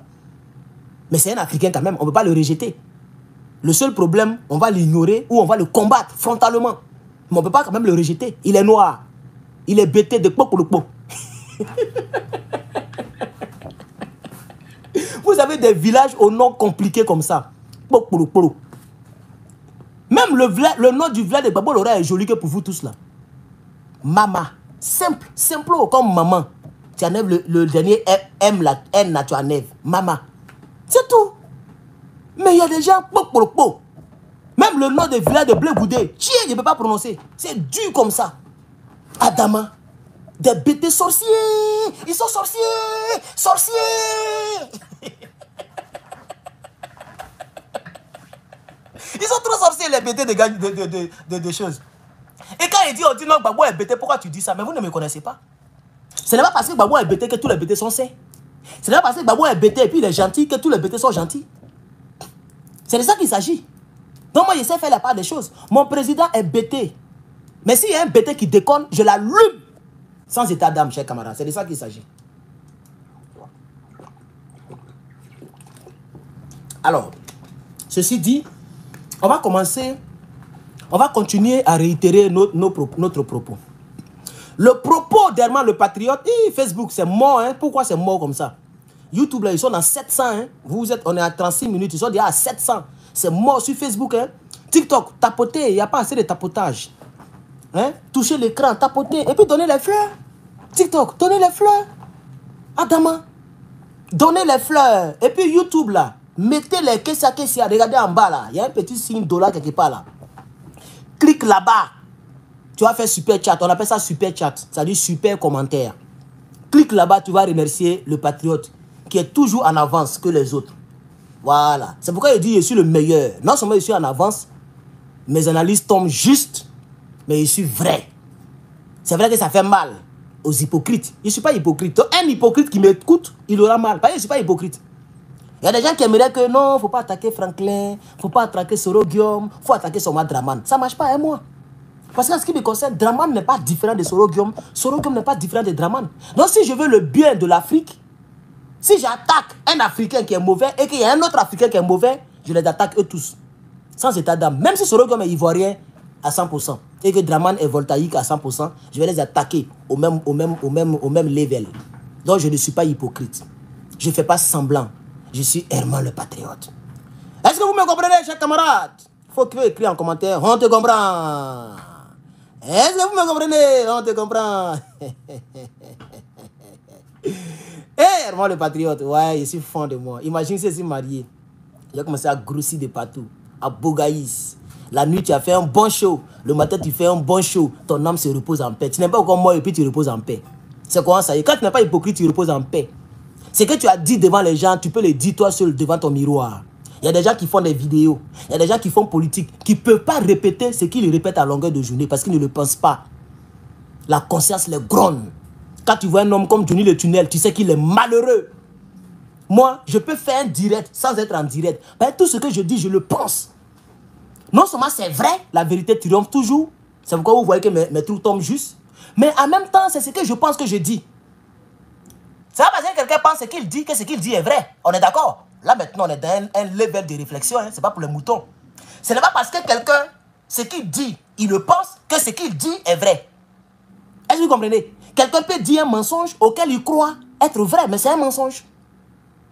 Mais c'est un Africain quand même, on ne peut pas le rejeter. Le seul problème, on va l'ignorer ou on va le combattre frontalement. Mais on ne peut pas quand même le rejeter. Il est noir. Il est bêté de Pokolopo. Vous avez des villages au nom compliqué comme ça. Pokolopo. Même le nom du village de Babo Lora est joli que pour vous tous là. Mama. Simple. Simple comme maman. Tu enlèves le dernier M, la N là, tu enlèves. Mama. C'est tout. Mais il y a des gens, même le nom de village de Blé Goudé, je ne peux pas prononcer. C'est dur comme ça. Adama. Des bêtés sorciers. Ils sont sorciers. Sorciers. Ils sont trop sorciers, les bêtés de choses. Et quand on dit non, Gbagbo est bêté, pourquoi tu dis ça? Mais vous ne me connaissez pas. Ce n'est pas parce que Gbagbo est bêté que tous les bêtés sont sains. Ce n'est pas parce que Gbagbo est bêté et puis il est gentil que tous les bêtés sont gentils. C'est de ça qu'il s'agit. Donc moi, je sais faire la part des choses. Mon président est bêté. Mais s'il y a un bêté qui déconne, je l'allume. Sans état d'âme, chers camarades. C'est de ça qu'il s'agit. Alors, ceci dit, on va continuer à réitérer notre propos. Le propos d'Herman le Patriote, Facebook, c'est mort. Hein? Pourquoi c'est mort comme ça? YouTube, là, ils sont dans 700. Hein? On est à 36 minutes, ils sont déjà à 700. C'est mort sur Facebook. Hein? TikTok, tapoter, il n'y a pas assez de tapotage. Hein? Toucher l'écran, tapoter, et puis donner les fleurs. TikTok, donner les fleurs. Adama, donnez les fleurs. Et puis YouTube, là, mettez les kessia. Regardez en bas, là. Il y a un petit signe dollar quelque part, là. Clique là-bas. Tu vas faire super chat. On appelle ça super chat. Ça dit super commentaire. Clique là-bas, tu vas remercier le patriote qui est toujours en avance que les autres. Voilà. C'est pourquoi il dit je suis le meilleur. Non seulement je suis en avance, mes analyses tombent juste, mais je suis vrai. C'est vrai que ça fait mal aux hypocrites. Je ne suis pas hypocrite. Donc, un hypocrite qui m'écoute, il aura mal. Parce que je ne suis pas hypocrite. Il y a des gens qui aimeraient que non, il ne faut pas attaquer Franklin, il ne faut pas attaquer Soro Guillaume, il faut attaquer Soma Draman. Ça ne marche pas, hein, moi. Parce qu'en ce qui me concerne, Draman n'est pas différent de Soro Guillaume n'est pas différent de Draman. Donc si je veux le bien de l'Afrique, si j'attaque un Africain qui est mauvais et qu'il y a un autre Africain qui est mauvais, je les attaque eux tous. Sans état d'âme. Même si Soro Guillaume est ivoirien à 100% et que Draman est voltaïque à 100%, je vais les attaquer au même level. Donc je ne suis pas hypocrite. Je ne fais pas semblant. Je suis Herman le Patriote. Est-ce que vous me comprenez, chers camarades? Il faut écrire en commentaire. On te comprend. Est-ce que vous me comprenez? On te comprend. Herman le Patriote. Ouais, je suis fan de moi. Imagine si je suis marié. J'ai commencé à grossir de partout. À Bogaïs. La nuit, tu as fait un bon show. Le matin, tu fais un bon show. Ton âme se repose en paix. Tu n'es pas comme moi et puis tu reposes en paix. C'est comment ça y est? Quand tu n'es pas hypocrite, tu reposes en paix. Ce que tu as dit devant les gens, tu peux le dire toi seul devant ton miroir. Il y a des gens qui font des vidéos. Il y a des gens qui font politique, qui ne peuvent pas répéter ce qu'ils répètent à longueur de journée parce qu'ils ne le pensent pas. La conscience les gronde. Quand tu vois un homme comme Johnny Le Tunnel, tu sais qu'il est malheureux. Moi, je peux faire un direct sans être en direct. Mais tout ce que je dis, je le pense. Non seulement c'est vrai, la vérité triomphe toujours. C'est pourquoi vous voyez que mes trucs tombent juste. Mais en même temps, c'est ce que je pense que je dis. Ça va parce que quelqu'un pense ce qu'il dit, que ce qu'il dit est vrai. On est d'accord? Là maintenant, on est dans un level de réflexion. Hein. Ce n'est pas pour les moutons. Ce n'est pas parce que quelqu'un, ce qu'il dit, il le pense, que ce qu'il dit est vrai. Est-ce que vous comprenez? Quelqu'un peut dire un mensonge auquel il croit être vrai, mais c'est un mensonge.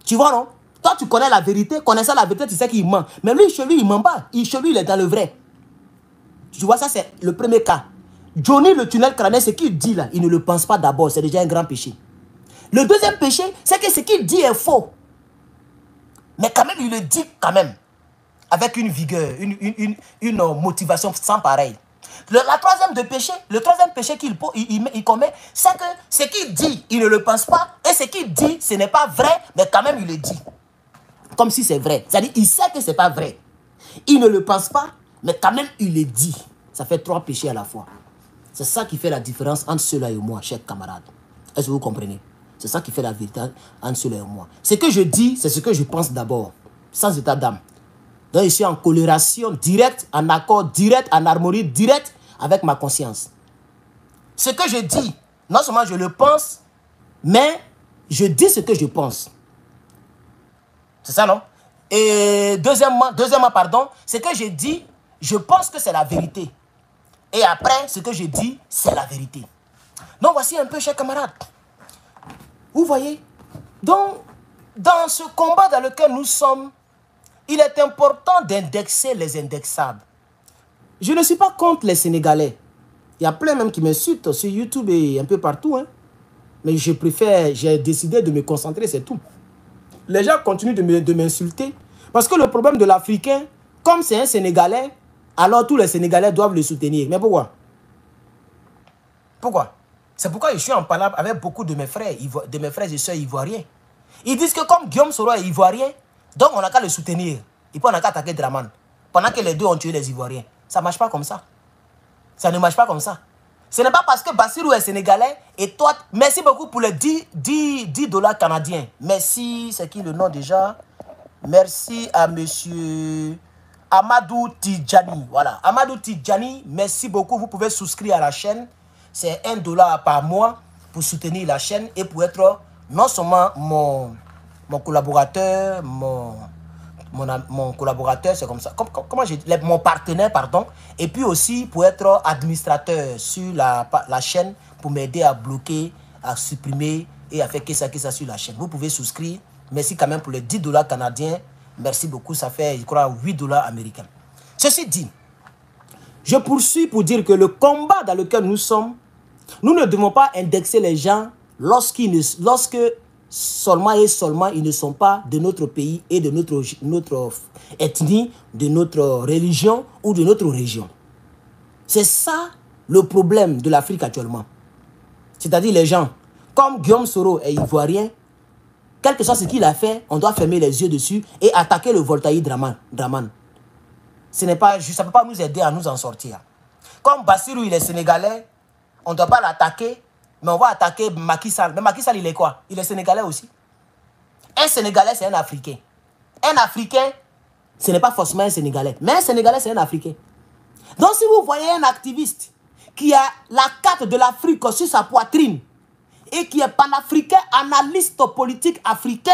Tu vois, non? Toi, tu connais la vérité, connaissant la vérité, tu sais qu'il ment. Mais lui, chez lui, il ne ment pas. Chez lui, il est dans le vrai. Tu vois, ça, c'est le premier cas. Johnny Le Tunnel crânien, ce qu'il dit là, il ne le pense pas d'abord. C'est déjà un grand péché. Le deuxième péché, c'est que ce qu'il dit est faux. Mais quand même, il le dit quand même. Avec une vigueur, une motivation sans pareil. Le troisième péché qu'il commet, c'est que ce qu'il dit, il ne le pense pas. Et ce qu'il dit, ce n'est pas vrai, mais quand même, il le dit. Comme si c'est vrai. C'est-à-dire, il sait que ce n'est pas vrai. Il ne le pense pas, mais quand même, il le dit. Ça fait 3 péchés à la fois. C'est ça qui fait la différence entre ceux-là et moi, chers camarades. Est-ce que vous comprenez? C'est ça qui fait la vérité entre ceux-là et moi. Ce que je dis, c'est ce que je pense d'abord, sans état d'âme. Donc, je suis en colération directe, en accord direct, en harmonie directe avec ma conscience. Ce que je dis, non seulement je le pense, mais je dis ce que je pense. C'est ça, non? Et deuxièmement, ce que je dis, je pense que c'est la vérité. Et après, ce que je dis, c'est la vérité. Donc, voici un peu, chers camarades. Vous voyez? Donc, dans ce combat dans lequel nous sommes, il est important d'indexer les indexables. Je ne suis pas contre les Sénégalais. Il y a plein même qui m'insultent sur YouTube et un peu partout. Hein. Mais je préfère, j'ai décidé de me concentrer, c'est tout. Les gens continuent de m'insulter. Parce que le problème de l'Africain, comme c'est un Sénégalais, alors tous les Sénégalais doivent le soutenir. Mais pourquoi? Pourquoi? C'est pourquoi je suis en palabre avec beaucoup de mes frères et soeurs ivoiriens. Ils disent que comme Guillaume Soro est ivoirien, donc on n'a qu'à le soutenir. Et puis on n'a qu'à attaquer Draman. Pendant que les deux ont tué les Ivoiriens. Ça ne marche pas comme ça. Ça ne marche pas comme ça. Ce n'est pas parce que Bassirou est sénégalais et toi, merci beaucoup pour les 10 dollars canadiens. Merci, c'est qui le nom déjà? Merci à monsieur Amadou Tidjani. Voilà, Amadou Tidjani, merci beaucoup. Vous pouvez souscrire à la chaîne. C'est $1 par mois pour soutenir la chaîne et pour être non seulement mon collaborateur, mon collaborateur, c'est comme ça. Comment j'ai dit, mon partenaire, pardon. Et puis aussi pour être administrateur sur la chaîne, pour m'aider à bloquer, à supprimer et à faire que ça sur la chaîne. Vous pouvez souscrire. Merci quand même pour les 10 dollars canadiens. Merci beaucoup. Ça fait, je crois, 8 dollars américains. Ceci dit, je poursuis pour dire que le combat dans lequel nous sommes, nous ne devons pas indexer les gens lorsque seulement et seulement ils ne sont pas de notre pays et de notre ethnie, de notre religion ou de notre région. C'est ça le problème de l'Afrique actuellement. C'est-à-dire les gens, comme Guillaume Soro est ivoirien, quel que soit ce qu'il a fait, on doit fermer les yeux dessus et attaquer le Voltaï Draman. Ce n'est pas juste, ça ne peut pas nous aider à nous en sortir. Comme Bassirou, il est sénégalais, on ne doit pas l'attaquer, mais on va attaquer Macky Sall. Mais Macky Sall, il est quoi? Il est sénégalais aussi. Un Sénégalais, c'est un Africain. Un Africain, ce n'est pas forcément un Sénégalais. Mais un Sénégalais, c'est un Africain. Donc, si vous voyez un activiste qui a la carte de l'Afrique sur sa poitrine et qui est panafricain, analyste politique africain,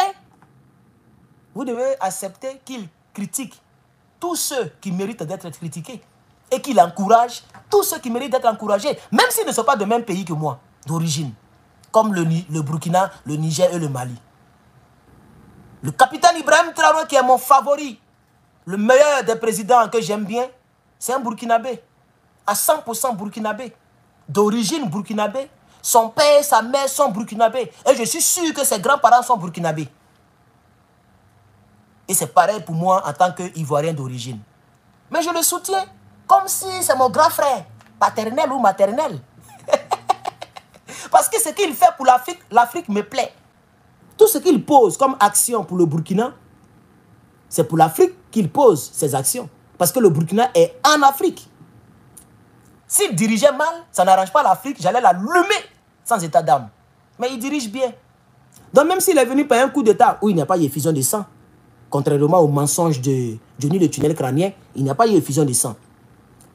vous devez accepter qu'il critique tous ceux qui méritent d'être critiqués et qu'il encourage tous ceux qui méritent d'être encouragés, même s'ils ne sont pas de même pays que moi, d'origine, comme le Burkina, le Niger et le Mali. Le capitaine Ibrahim Traoré, qui est mon favori, le meilleur des présidents que j'aime bien, c'est un Burkinabé, à 100% Burkinabé, d'origine Burkinabé. Son père et sa mère sont Burkinabés. Et je suis sûr que ses grands-parents sont Burkinabés. Et c'est pareil pour moi en tant qu'Ivoirien d'origine. Mais je le soutiens comme si c'est mon grand frère, paternel ou maternel. Parce que ce qu'il fait pour l'Afrique, l'Afrique me plaît. Tout ce qu'il pose comme action pour le Burkina, c'est pour l'Afrique qu'il pose ses actions. Parce que le Burkina est en Afrique. S'il dirigeait mal, ça n'arrange pas l'Afrique, j'allais l'allumer sans état d'âme. Mais il dirige bien. Donc même s'il est venu par un coup d'état où il n'y a pas eu effusion de sang, contrairement au mensonge de Johnny le tunnel crânien, il n'y a pas eu effusion de sang.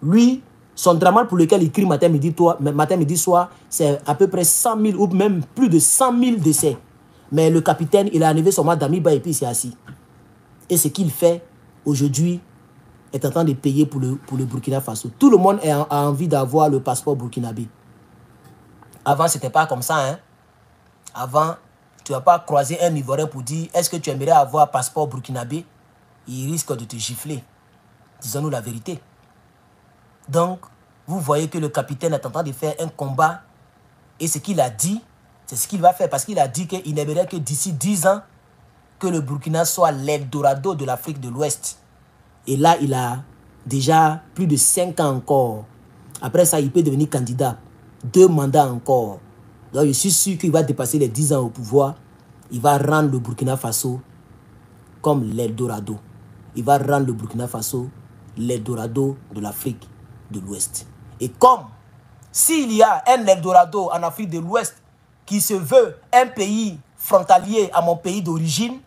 Lui, son drame pour lequel il crie matin, midi, soir, c'est à peu près 100 000 ou même plus de 100 000 décès. Mais le capitaine, il a enlevé son mat d'Amiba et puis il s'est assis. Et ce qu'il fait aujourd'hui est en train de payer pour le Burkina Faso. Tout le monde a envie d'avoir le passeport burkinabé. Avant, ce n'était pas comme ça. Hein? Avant, tu ne vas pas croiser un Ivoirien pour dire « Est-ce que tu aimerais avoir un passeport burkinabé ?» Il risque de te gifler. Disons-nous la vérité. Donc, vous voyez que le capitaine est en train de faire un combat. Et ce qu'il a dit, c'est ce qu'il va faire. Parce qu'il a dit qu'il n'aimerait que d'ici 10 ans, que le Burkina soit l'Eldorado de l'Afrique de l'Ouest. Et là, il a déjà plus de 5 ans encore. Après ça, il peut devenir candidat. 2 mandats encore. Donc, je suis sûr qu'il va dépasser les 10 ans au pouvoir. Il va rendre le Burkina Faso comme l'Eldorado. Il va rendre le Burkina Faso l'Eldorado de l'Afrique de l'Ouest. Et comme s'il y a un Eldorado en Afrique de l'Ouest qui se veut un pays frontalier à mon pays d'origine,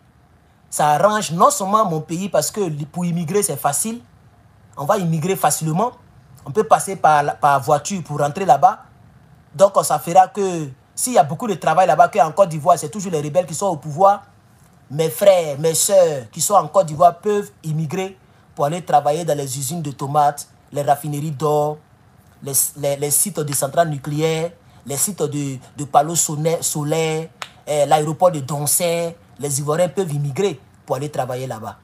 ça arrange non seulement mon pays parce que pour immigrer c'est facile, on va immigrer facilement, on peut passer par voiture pour rentrer là-bas, donc ça fera que s'il y a beaucoup de travail là-bas, qu'en Côte d'Ivoire c'est toujours les rebelles qui sont au pouvoir, mes frères, mes soeurs qui sont en Côte d'Ivoire peuvent immigrer pour aller travailler dans les usines de tomates, les raffineries d'or, les sites de centrales nucléaires, les sites de panneaux solaires, l'aéroport de Doncey. Les Ivoiriens peuvent immigrer pour aller travailler là-bas.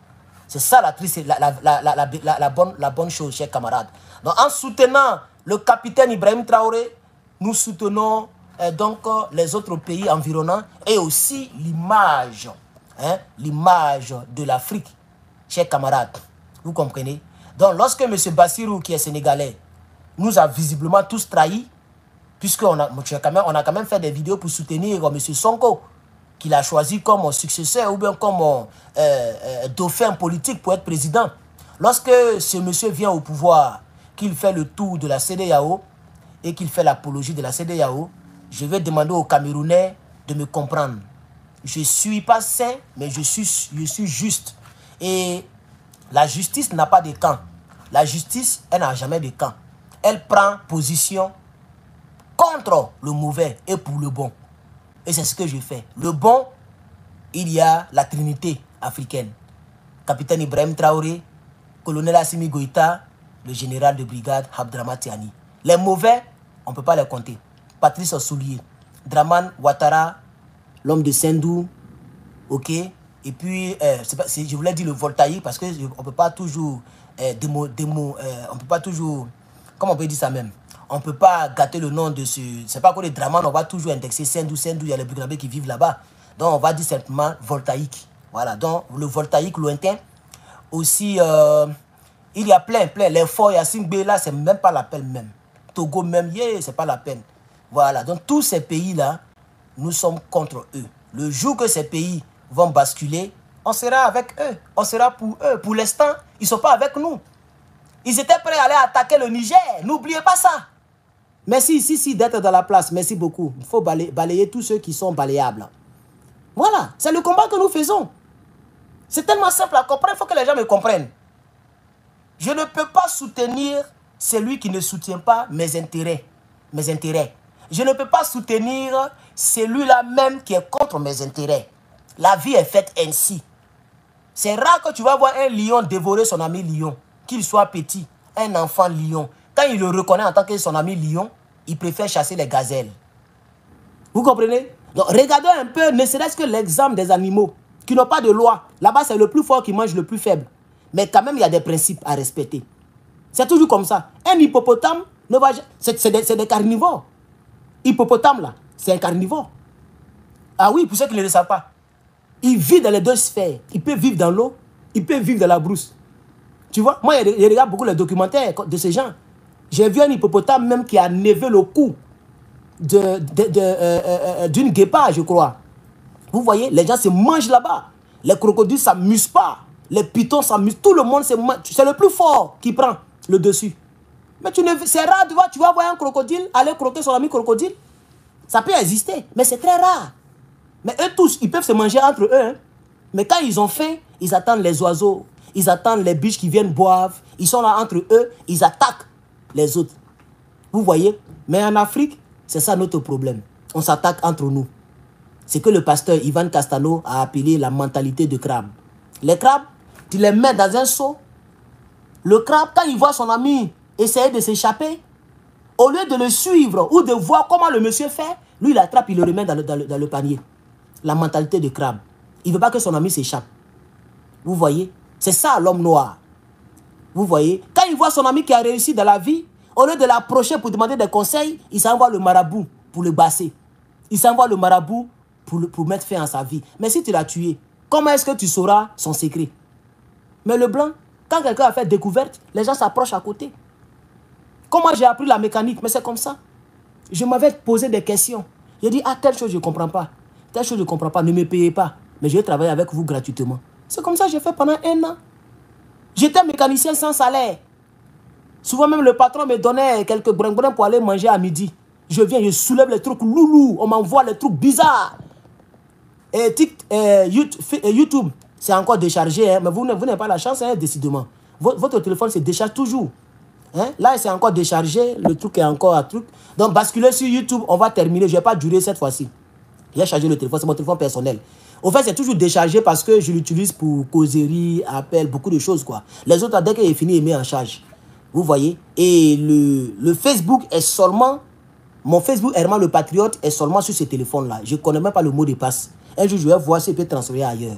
C'est ça la bonne chose, chers camarades. Donc, en soutenant le capitaine Ibrahim Traoré, nous soutenons donc les autres pays environnants et aussi l'image, l'image de l'Afrique, chers camarades. Vous comprenez? Donc, lorsque M. Bassirou, qui est sénégalais, nous a visiblement tous trahis, puisqu'on a quand même fait des vidéos pour soutenir M. Sonko, qu'il a choisi comme successeur ou bien comme dauphin politique pour être président. Lorsque ce monsieur vient au pouvoir, qu'il fait le tour de la CEDEAO et qu'il fait l'apologie de la CEDEAO, je vais demander aux Camerounais de me comprendre. Je ne suis pas saint, mais je suis juste. Et la justice n'a pas de camp. La justice, elle n'a jamais de camp. Elle prend position contre le mauvais et pour le bon. Et c'est ce que je fais. Le bon, il y a la Trinité africaine. capitaine Ibrahim Traoré, colonel Assimi Goïta, le général de brigade Abdraman Tiani. Les mauvais, on ne peut pas les compter. Patrice Soulier, Draman Ouattara, l'homme de Sendou, ok. Et puis, je voulais dire le voltaïque parce qu'on ne peut pas toujours, on peut pas toujours, comment on peut dire ça même? On ne peut pas gâter le nom de ce, c'est pas quoi les Draman, on va toujours indexer Sendou, il y a les Burkinabés qui vivent là-bas. Donc, on va dire simplement voltaïque. Voilà, donc le voltaïque lointain. Aussi, il y a plein, les forts, Yassine là, c'est même pas la peine même. Togo même, c'est pas la peine. Voilà, donc tous ces pays-là, nous sommes contre eux. Le jour que ces pays vont basculer, on sera avec eux, on sera pour eux. Pour l'instant, ils ne sont pas avec nous. Ils étaient prêts à aller attaquer le Niger, n'oubliez pas ça. Merci d'être dans la place, merci beaucoup. Il faut balayer tous ceux qui sont balayables. Voilà, c'est le combat que nous faisons. C'est tellement simple à comprendre, il faut que les gens me comprennent. Je ne peux pas soutenir celui qui ne soutient pas mes intérêts. Je ne peux pas soutenir celui-là même qui est contre mes intérêts. La vie est faite ainsi. C'est rare que tu vas voir un lion dévorer son ami lion, qu'il soit petit, un enfant lion. Quand il le reconnaît en tant que son ami lion, il préfère chasser les gazelles. Vous comprenez? Donc regardez un peu, ne serait-ce que l'exemple des animaux qui n'ont pas de loi. Là-bas, c'est le plus fort qui mange le plus faible. Mais quand même, il y a des principes à respecter. C'est toujours comme ça. Un hippopotame, c'est des carnivores. Hippopotame, là, c'est un carnivore. Ah oui, pour ceux qui ne le savent pas. Il vit dans les deux sphères. Il peut vivre dans l'eau, il peut vivre dans la brousse. Tu vois, moi, je regarde beaucoup les documentaires de ces gens. J'ai vu un hippopotame même qui a nevé le cou d'une guépard, je crois. Vous voyez, les gens se mangent là-bas. Les crocodiles ne s'amusent pas. Les pitons s'amusent. Tout le monde se mange. C'est le plus fort qui prend le dessus. Mais c'est rare, tu vas voir un crocodile aller croquer son ami crocodile. Ça peut exister, mais c'est très rare. Mais eux tous, ils peuvent se manger entre eux. Hein. Mais quand ils ont faim, ils attendent les oiseaux. Ils attendent les biches qui viennent boire. Ils sont là entre eux. Ils attaquent les autres. Vous voyez? Mais en Afrique, c'est ça notre problème. On s'attaque entre nous. C'est que le pasteur Ivan Castano a appelé la mentalité de crabe. Les crabes, tu les mets dans un seau. Le crabe, quand il voit son ami essayer de s'échapper, au lieu de le suivre ou de voir comment le monsieur fait, lui, il attrape, il le remet dans le panier. La mentalité de crabe. Il ne veut pas que son ami s'échappe. Vous voyez? C'est ça l'homme noir. Vous voyez? Quand il voit son ami qui a réussi dans la vie, au lieu de l'approcher pour demander des conseils, il s'envoie le marabout pour le basser. Il s'envoie le marabout pour mettre fin à sa vie. Mais si tu l'as tué, comment est-ce que tu sauras son secret? Mais le blanc, quand quelqu'un a fait découverte, les gens s'approchent à côté. Comment j'ai appris la mécanique? Mais c'est comme ça. Je m'avais posé des questions. J'ai dit, ah, telle chose, je ne comprends pas. Telle chose, je ne comprends pas. Ne me payez pas. Mais je vais travailler avec vous gratuitement. C'est comme ça que j'ai fait pendant 1 an. J'étais mécanicien sans salaire. Souvent même, le patron me donnait quelques brin-brin pour aller manger à midi. Je viens, je soulève les trucs loulou. On m'envoie les trucs bizarres. Et YouTube, c'est encore déchargé. Hein, mais vous n'avez pas la chance, hein, décidément. Votre téléphone se décharge toujours. Hein? Là, c'est encore déchargé. Le truc est encore un truc. Donc, basculer sur YouTube, on va terminer. Je ne vais pas durer cette fois-ci. J'ai chargé le téléphone, c'est mon téléphone personnel. Au fait, c'est toujours déchargé parce que je l'utilise pour causerie, appel, beaucoup de choses, quoi. Les autres, dès qu'il est fini, il met en charge. Vous voyez? Et le Facebook est seulement... Mon Facebook Herman le Patriote est seulement sur ce téléphone-là. Je ne connais même pas le mot de passe. Un jour, je vais voir s'il peut transférer ailleurs.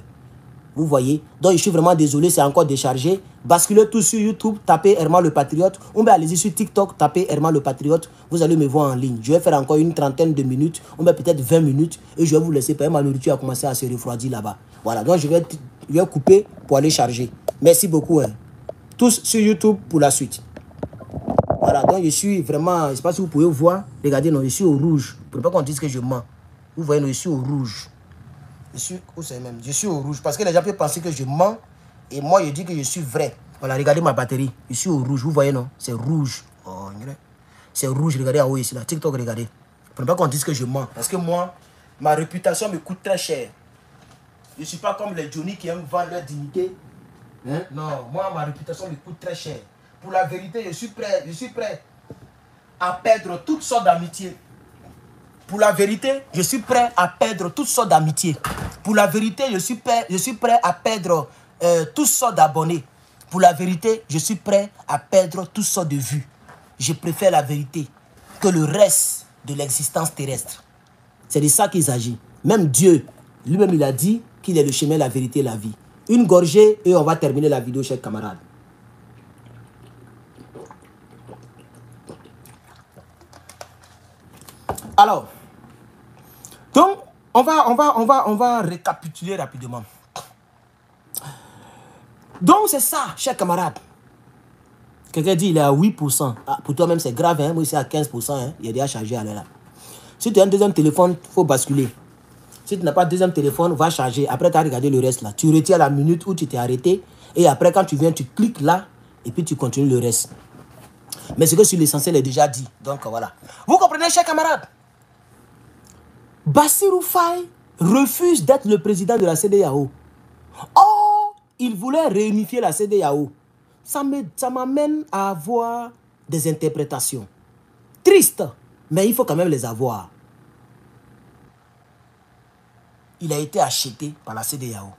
Vous voyez? Donc, je suis vraiment désolé, c'est encore déchargé. Basculez tout sur YouTube, tapez Herman le Patriote. Ou bien allez-y sur TikTok, tapez Herman le Patriote. Vous allez me voir en ligne. Je vais faire encore une trentaine de minutes, ou bien peut-être 20 minutes. Et je vais vous laisser, parce que ma nourriture a commencé à se refroidir là-bas. Voilà, donc je vais couper pour aller charger. Merci beaucoup. Hein. Tous sur YouTube pour la suite. Voilà, donc je suis vraiment, je ne sais pas si vous pouvez voir. Regardez, non, je suis au rouge. Pour ne pas qu'on dise que je mens. Vous voyez, non, je suis au rouge. Je suis au rouge. Parce que les gens peuvent penser que je mens. Et moi, je dis que je suis vrai. Voilà, regardez ma batterie. Je suis au rouge. Vous voyez, non? C'est rouge. Oh, c'est rouge. Regardez en haut ici, là. TikTok, regardez. Pour ne pas qu'on dise que je mens. Parce que moi, ma réputation me coûte très cher. Je ne suis pas comme les Johnny qui aiment vendre leur dignité. Hein? Non, moi, ma réputation me coûte très cher. Pour la vérité, je suis prêt à perdre toutes sortes d'amitiés. Pour la vérité, je suis prêt à perdre toutes sortes d'amitiés. Pour la vérité, je suis prêt à perdre toutes sortes d'abonnés. Pour la vérité, je suis prêt à perdre toutes sortes de vues. Je préfère la vérité que le reste de l'existence terrestre. C'est de ça qu'il s'agit. Même Dieu, lui-même, il a dit qu'il est le chemin, la vérité et la vie. Une gorgée et on va terminer la vidéo, chers camarades. Alors, donc, on va récapituler rapidement. Donc, c'est ça, chers camarades. Quelqu'un dit il est à 8%. Ah, pour toi-même, c'est grave, hein? Moi, c'est à 15%. Hein? Il y a déjà chargé à l'heure là. Si tu as un deuxième téléphone, il faut basculer. Si tu n'as pas de deuxième téléphone, va charger. Après, tu as regardé le reste là. Tu retires la minute où tu t'es arrêté. Et après, quand tu viens, tu cliques là. Et puis, tu continues le reste. Mais ce que sur l'essentiel est déjà dit. Donc, voilà. Vous comprenez, chers camarades? Bassirou Faye refuse d'être le président de la CEDEAO. Oh, il voulait réunifier la CEDEAO. Ça m'amène à avoir des interprétations. Triste, mais il faut quand même les avoir. Il a été acheté par la CEDEAO.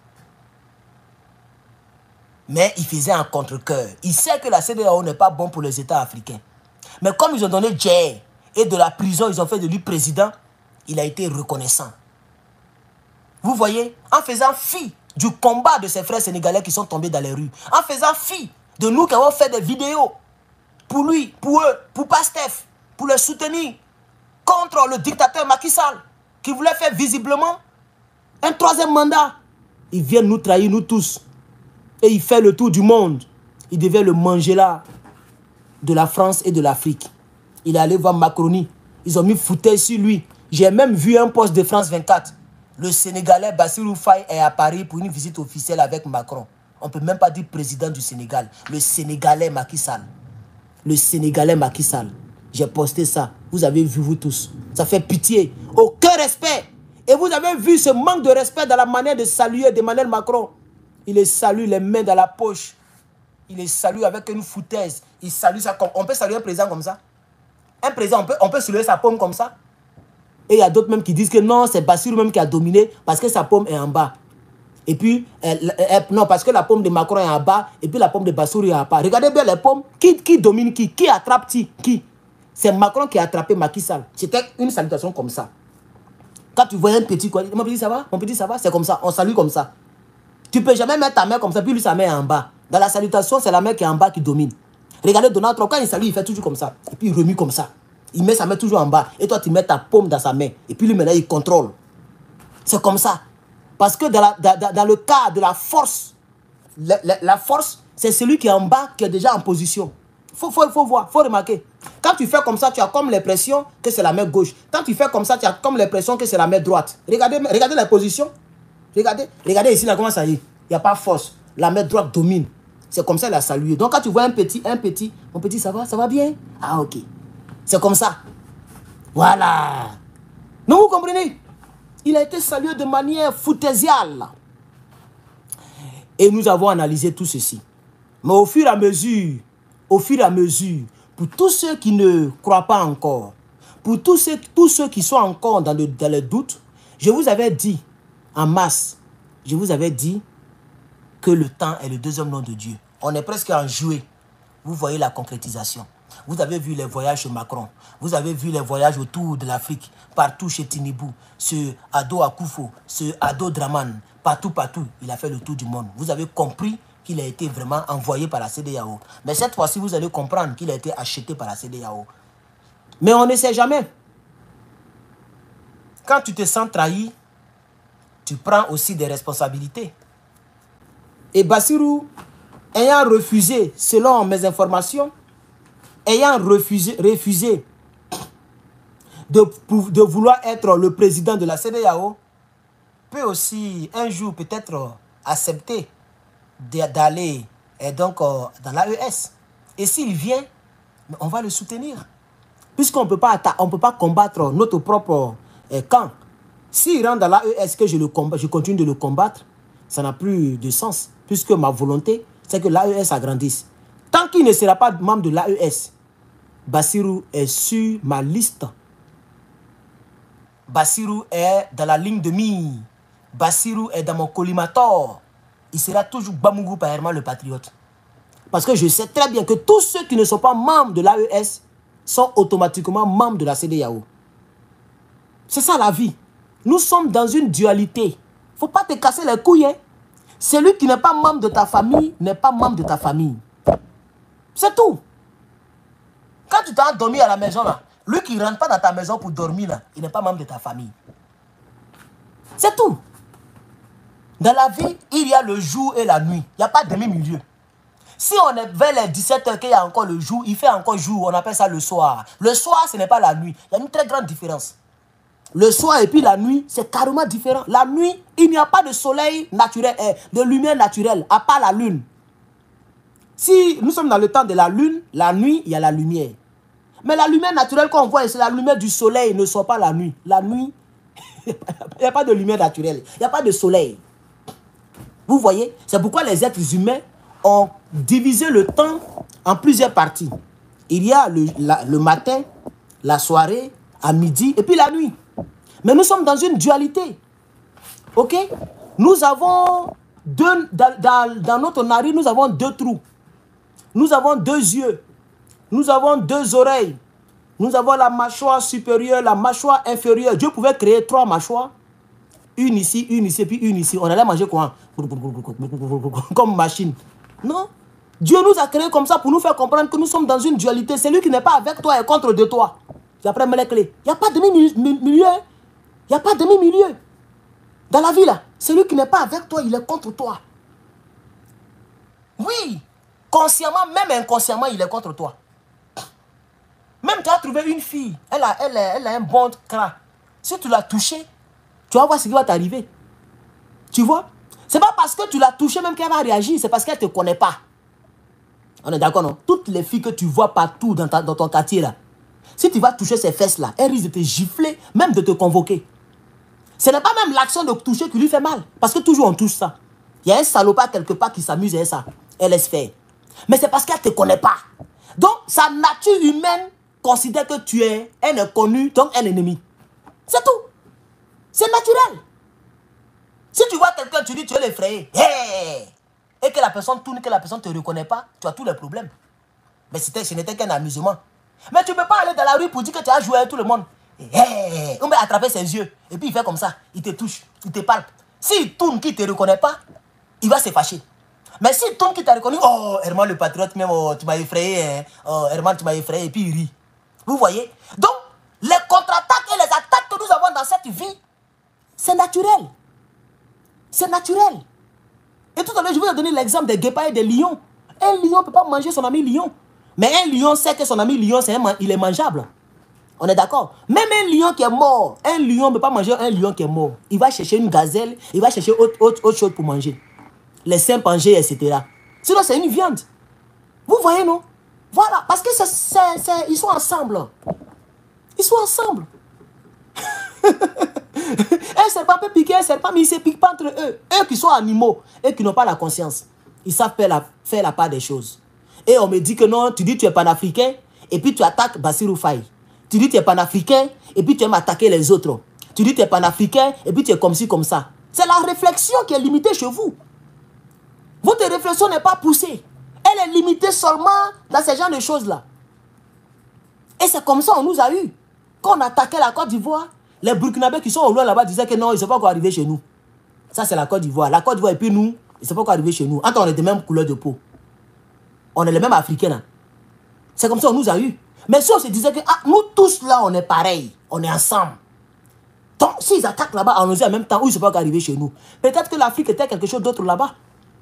Mais il faisait un contre-cœur. Il sait que la CEDEAO n'est pas bon pour les États africains. Mais comme ils ont donné Djer et de la prison, ils ont fait de lui président, il a été reconnaissant. Vous voyez, en faisant fi du combat de ses frères sénégalais qui sont tombés dans les rues, en faisant fi de nous qui avons fait des vidéos pour lui, pour eux, pour Pastef, pour le soutenir contre le dictateur Macky Sall, qui voulait faire visiblement un troisième mandat. Il vient nous trahir, nous tous. Et il fait le tour du monde. Il devait le manger là, de la France et de l'Afrique. Il est allé voir Macroni. Ils ont mis foutaise sur lui. J'ai même vu un poste de France 24. Le Sénégalais Bassirou Faye est à Paris pour une visite officielle avec Macron. On ne peut même pas dire président du Sénégal. Le Sénégalais Macky Sall. Le Sénégalais Macky Sall. J'ai posté ça. Vous avez vu, vous tous. Ça fait pitié. Aucun respect. Et vous avez vu ce manque de respect dans la manière de saluer d'Emmanuel Macron. Il les salue les mains dans la poche. Il les salue avec une foutaise. Il salue ça comme... On peut saluer un président comme ça? Un président, on peut saluer sa paume comme ça? Et il y a d'autres même qui disent que non, c'est Bassirou même qui a dominé parce que sa paume est en bas. Et puis, non, parce que la paume de Macron est en bas et puis la paume de Bassirou est en bas. Regardez bien les paumes. Qui domine qui? Qui attrape qui? C'est Macron qui a attrapé Macky Sall. C'était une salutation comme ça. Quand tu vois un petit, quoi, mon petit, ça va? Mon petit, ça va? C'est comme ça. On salue comme ça. Tu ne peux jamais mettre ta main comme ça, puis lui, sa main est en bas. Dans la salutation, c'est la main qui est en bas qui domine. Regardez Donald Trump, quand il salue, il fait toujours comme ça. Et puis il remue comme ça. Il met sa main toujours en bas. Et toi, tu mets ta paume dans sa main. Et puis lui, maintenant, il contrôle. C'est comme ça. Parce que dans le cas de la force, la force, c'est celui qui est en bas qui est déjà en position. Faut voir, faut remarquer. Quand tu fais comme ça, tu as comme l'impression que c'est la main gauche. Quand tu fais comme ça, tu as comme l'impression que c'est la main droite. Regardez la position. Regardez ici, là, comment ça y est. Il n'y a pas force. La main droite domine. C'est comme ça qu'il a salué. Donc quand tu vois un petit, mon petit, ça va bien? Ah, ok. C'est comme ça. Voilà. Non, vous comprenez? Il a été salué de manière foutaisiale. Et nous avons analysé tout ceci. Mais au fur et à mesure, pour tous ceux qui ne croient pas encore, pour tous ceux qui sont encore dans le doute, je vous avais dit en masse, je vous avais dit que le temps est le deuxième nom de Dieu. On est presque en juillet. Vous voyez la concrétisation. Vous avez vu les voyages chez Macron. Vous avez vu les voyages autour de l'Afrique. Partout chez Tinibou. Ce Ado Akufo. Ce Ado Draman. Partout. Il a fait le tour du monde. Vous avez compris qu'il a été vraiment envoyé par la CEDEAO. Mais cette fois-ci, vous allez comprendre qu'il a été acheté par la CEDEAO. Mais on ne sait jamais. Quand tu te sens trahi, tu prends aussi des responsabilités. Et Bassirou, ayant refusé, selon mes informations, ayant refusé de vouloir être le président de la CEDEAO, peut aussi un jour peut-être accepter d'aller donc dans l'AES. Et s'il vient, on va le soutenir. Puisqu'on ne peut pas combattre notre propre camp. S'il rentre dans l'AES, que je continue de le combattre, ça n'a plus de sens. Puisque ma volonté, c'est que l'AES agrandisse. Tant qu'il ne sera pas membre de l'AES, Bassirou est sur ma liste. Bassirou est dans la ligne de mire. Bassirou est dans mon collimateur. il sera toujours Bamungou Payerman le patriote. Parce que je sais très bien que tous ceux qui ne sont pas membres de l'AES sont automatiquement membres de la CEDEAO. C'est ça la vie. Nous sommes dans une dualité. Il ne faut pas te casser les couilles. Hein. Celui qui n'est pas membre de ta famille n'est pas membre de ta famille. C'est tout. Quand tu t'as dormi à la maison, là, lui qui ne rentre pas dans ta maison pour dormir, là, il n'est pas membre de ta famille. C'est tout. Dans la vie, il y a le jour et la nuit. Il n'y a pas de demi-milieu. Si on est vers les 17 h qu'il y a encore le jour, il fait encore jour, on appelle ça le soir. Le soir, ce n'est pas la nuit. Il y a une très grande différence. Le soir et puis la nuit, c'est carrément différent. La nuit, il n'y a pas de soleil naturel, de lumière naturelle, à part la lune. Si nous sommes dans le temps de la lune, la nuit, il y a la lumière. Mais la lumière naturelle qu'on voit, c'est la lumière du soleil, ne soit pas la nuit. La nuit, il n'y a pas de lumière naturelle, il n'y a pas de soleil. Vous voyez, c'est pourquoi les êtres humains ont divisé le temps en plusieurs parties. Il y a le matin, la soirée, à midi, et puis la nuit. Mais nous sommes dans une dualité. Ok? Nous avons dans notre narine, nous avons 2 trous. Nous avons 2 yeux. Nous avons 2 oreilles. Nous avons la mâchoire supérieure, la mâchoire inférieure. Dieu pouvait créer 3 mâchoires. Une ici, puis une ici. On allait manger quoi? Comme machine. Non. Dieu nous a créés comme ça pour nous faire comprendre que nous sommes dans une dualité. Celui qui n'est pas avec toi est contre de toi. Et après, mets les clés. Il n'y a pas de demi-milieu. Il n'y a pas de demi-milieu. Dans la vie, là, celui qui n'est pas avec toi, il est contre toi. Oui. Consciemment, même inconsciemment, il est contre toi. Même tu as trouvé une fille, elle a un bon cra. Si tu l'as touchée, tu vas voir ce qui va t'arriver. Tu vois? C'est pas parce que tu l'as touchée même qu'elle va réagir, c'est parce qu'elle ne te connaît pas. On est d'accord, non? Toutes les filles que tu vois partout dans ton quartier, là, si tu vas toucher ces fesses-là, elles risquent de te gifler, même de te convoquer. Ce n'est pas même l'action de toucher qui lui fait mal, parce que toujours on touche ça. Il y a un salopard quelque part qui s'amuse à ça. Elle laisse faire. Mais c'est parce qu'elle ne te connaît pas. Donc, sa nature humaine considère que tu es un inconnu, donc un ennemi. C'est tout. C'est naturel. Si tu vois quelqu'un, tu dis tu veux l'effrayer. Hey! Et que la personne tourne, que la personne ne te reconnaît pas, tu as tous les problèmes. Mais ce n'était qu'un amusement. Mais tu ne peux pas aller dans la rue pour dire que tu as joué avec tout le monde. Hey! On va attraper ses yeux. Et puis il fait comme ça. Il te touche. Il te parle. S'il tourne qui ne te reconnaît pas, il va se fâcher. Mais s'il tourne qui t'a reconnu, oh, Herman le patriote, même, oh, tu m'as effrayé. Hein? Oh, Herman, tu m'as effrayé. Et puis il rit. Vous voyez? Donc, les contre-attaques et les attaques que nous avons dans cette vie, c'est naturel. C'est naturel. Et tout à l'heure, je vais vous donner l'exemple des guépards et des lions. Un lion ne peut pas manger son ami lion. Mais un lion sait que son ami lion, il est mangeable. On est d'accord? Même un lion qui est mort, un lion ne peut pas manger un lion qui est mort. Il va chercher une gazelle, il va chercher autre chose pour manger. Les chimpanzés, etc. Sinon, c'est une viande. Vous voyez, non? Voilà, parce que ils sont ensemble. Ils sont ensemble. Un serpent peut piquer un serpent, mais ils ne se piquent pas entre eux. Eux qui sont animaux, eux qui n'ont pas la conscience. Ils savent faire la part des choses. Et on me dit que non, tu dis que tu es panafricain, et puis tu attaques Bassirou Faye. Tu dis que tu es panafricain, et puis tu aimes attaquer les autres. Tu dis que tu es panafricain, et puis tu es comme ci, comme ça. C'est la réflexion qui est limitée chez vous. Votre réflexion n'est pas poussée. Elle est limitée seulement dans ce genre de choses-là. Et c'est comme ça qu'on nous a eu. Quand on attaquait la Côte d'Ivoire, les Burkinabés qui sont au loin là-bas disaient que non, ils ne sont pas encore arrivés chez nous. Ça, c'est la Côte d'Ivoire. La Côte d'Ivoire et puis nous, ils ne sont pas encore arrivés chez nous. Entre on est de même couleur de peau. On est les mêmes Africains là. C'est comme ça qu'on nous a eu. Mais si on se disait que nous tous là, on est pareils. On est ensemble. Donc, s'ils attaquent là-bas, on nous dit en même temps, où ils ne sont pas encore arrivés chez nous. Peut-être que l'Afrique était quelque chose d'autre là-bas.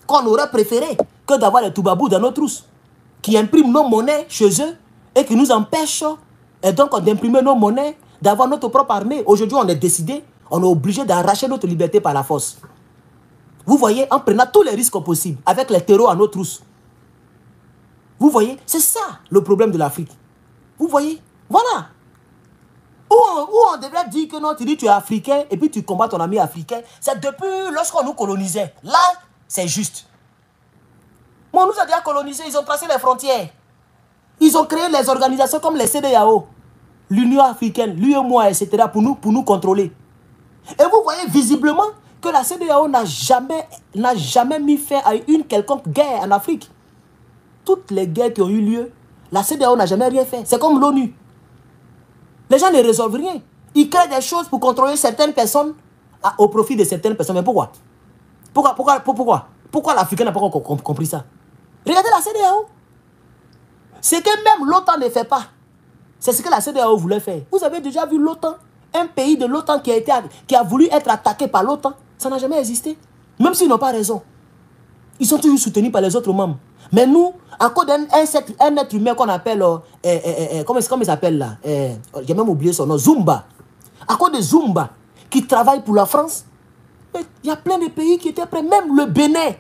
Qu'on aurait préféré que d'avoir les toubabous dans nos trousses. Qui impriment nos monnaies chez eux et qui nous empêchent d'imprimer nos monnaies, d'avoir notre propre armée. Aujourd'hui, on est décidé, on est obligé d'arracher notre liberté par la force. Vous voyez, en prenant tous les risques possibles, avec les terreaux à nos trousses. Vous voyez, c'est ça le problème de l'Afrique. Vous voyez, voilà. Où on devrait dire que non, tu dis tu es africain et puis tu combats ton ami africain. C'est depuis lorsqu'on nous colonisait. Là, c'est juste. Mais on nous a déjà colonisés, ils ont tracé les frontières. Ils ont créé les organisations comme les CEDEAO, l'Union africaine, l'UEMOA, etc. pour nous contrôler. Et vous voyez visiblement que la CEDEAO n'a jamais mis fin à une quelconque guerre en Afrique. Toutes les guerres qui ont eu lieu, la CEDEAO n'a jamais rien fait. C'est comme l'ONU. Les gens ne résolvent rien. Ils créent des choses pour contrôler certaines personnes au profit de certaines personnes. Mais pourquoi? Pourquoi l'Africain n'a pas compris ça? Regardez la CEDEAO. Ce que même l'OTAN ne fait pas, c'est ce que la CEDEAO voulait faire. Vous avez déjà vu l'OTAN? Un pays de l'OTAN qui a voulu être attaqué par l'OTAN, ça n'a jamais existé. Même s'ils n'ont pas raison. Ils sont toujours soutenus par les autres membres. Mais nous, à cause d'un être humain qu'on appelle, comment il s'appelle là? J'ai même oublié son nom, Zumba. À cause de Zumba, qui travaille pour la France, il y a plein de pays qui étaient prêts, même le Bénin,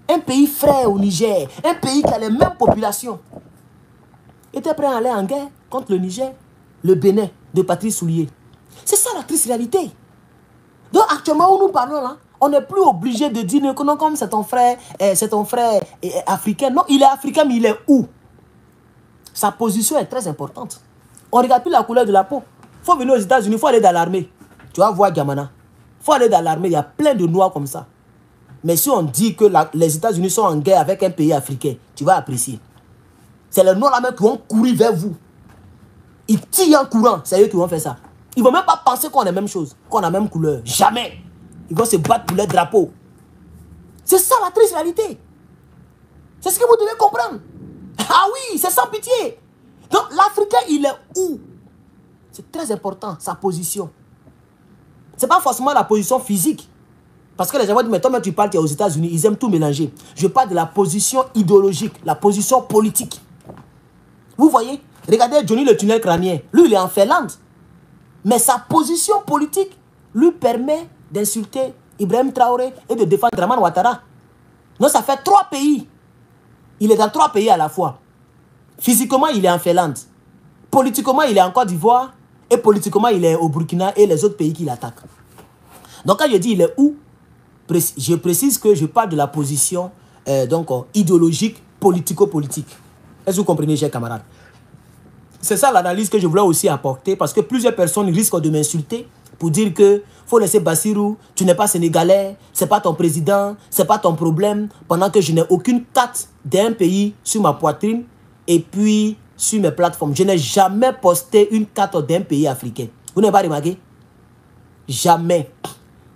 un pays frère au Niger, un pays qui a les mêmes populations, était prêt à aller en guerre contre le Niger, le Bénin, de Patrice Soulier. C'est ça la triste réalité. Donc actuellement où nous parlons là, on n'est plus obligé de dire que non, comme c'est ton frère africain. Non, il est africain, mais il est où? Sa position est très importante. On ne regarde plus la couleur de la peau. Il faut venir aux États-Unis, il faut aller dans l'armée. Tu vas voir Gamana. Il faut aller dans l'armée, il y a plein de noirs comme ça. Mais si on dit que les États-Unis sont en guerre avec un pays africain, tu vas apprécier. C'est les noirs là même qui vont courir vers vous. Ils tirent en courant, c'est eux qui vont faire ça. Ils ne vont même pas penser qu'on a la même chose, qu'on a la même couleur. Jamais. Ils vont se battre pour leur drapeau. C'est ça la triste réalité. C'est ce que vous devez comprendre. Ah oui, c'est sans pitié. Donc l'Africain, il est où? C'est très important, sa position. Ce n'est pas forcément la position physique. Parce que les gens vont dire, mais toi, tu parles, tu es aux États-Unis, ils aiment tout mélanger. Je parle de la position idéologique, la position politique. Vous voyez? Regardez Johnny le tunnel crânien. Lui, il est en Finlande. Mais sa position politique lui permet d'insulter Ibrahim Traoré et de défendre Draman Ouattara. Donc ça fait 3 pays. Il est dans 3 pays à la fois. Physiquement, il est en Finlande. Politiquement, il est en Côte d'Ivoire. Et politiquement, il est au Burkina et les autres pays qui l'attaquent. Donc quand je dis il est où, je précise que je parle de la position idéologique, politico-politique. Est-ce que vous comprenez, chers camarades? C'est ça l'analyse que je voulais aussi apporter parce que plusieurs personnes risquent de m'insulter pour dire que faut laisser Bassirou, tu n'es pas sénégalais, c'est pas ton président, c'est pas ton problème, pendant que je n'ai aucune carte d'un pays sur ma poitrine et puis sur mes plateformes. Je n'ai jamais posté une carte d'un pays africain. Vous n'avez pas remarqué? Jamais.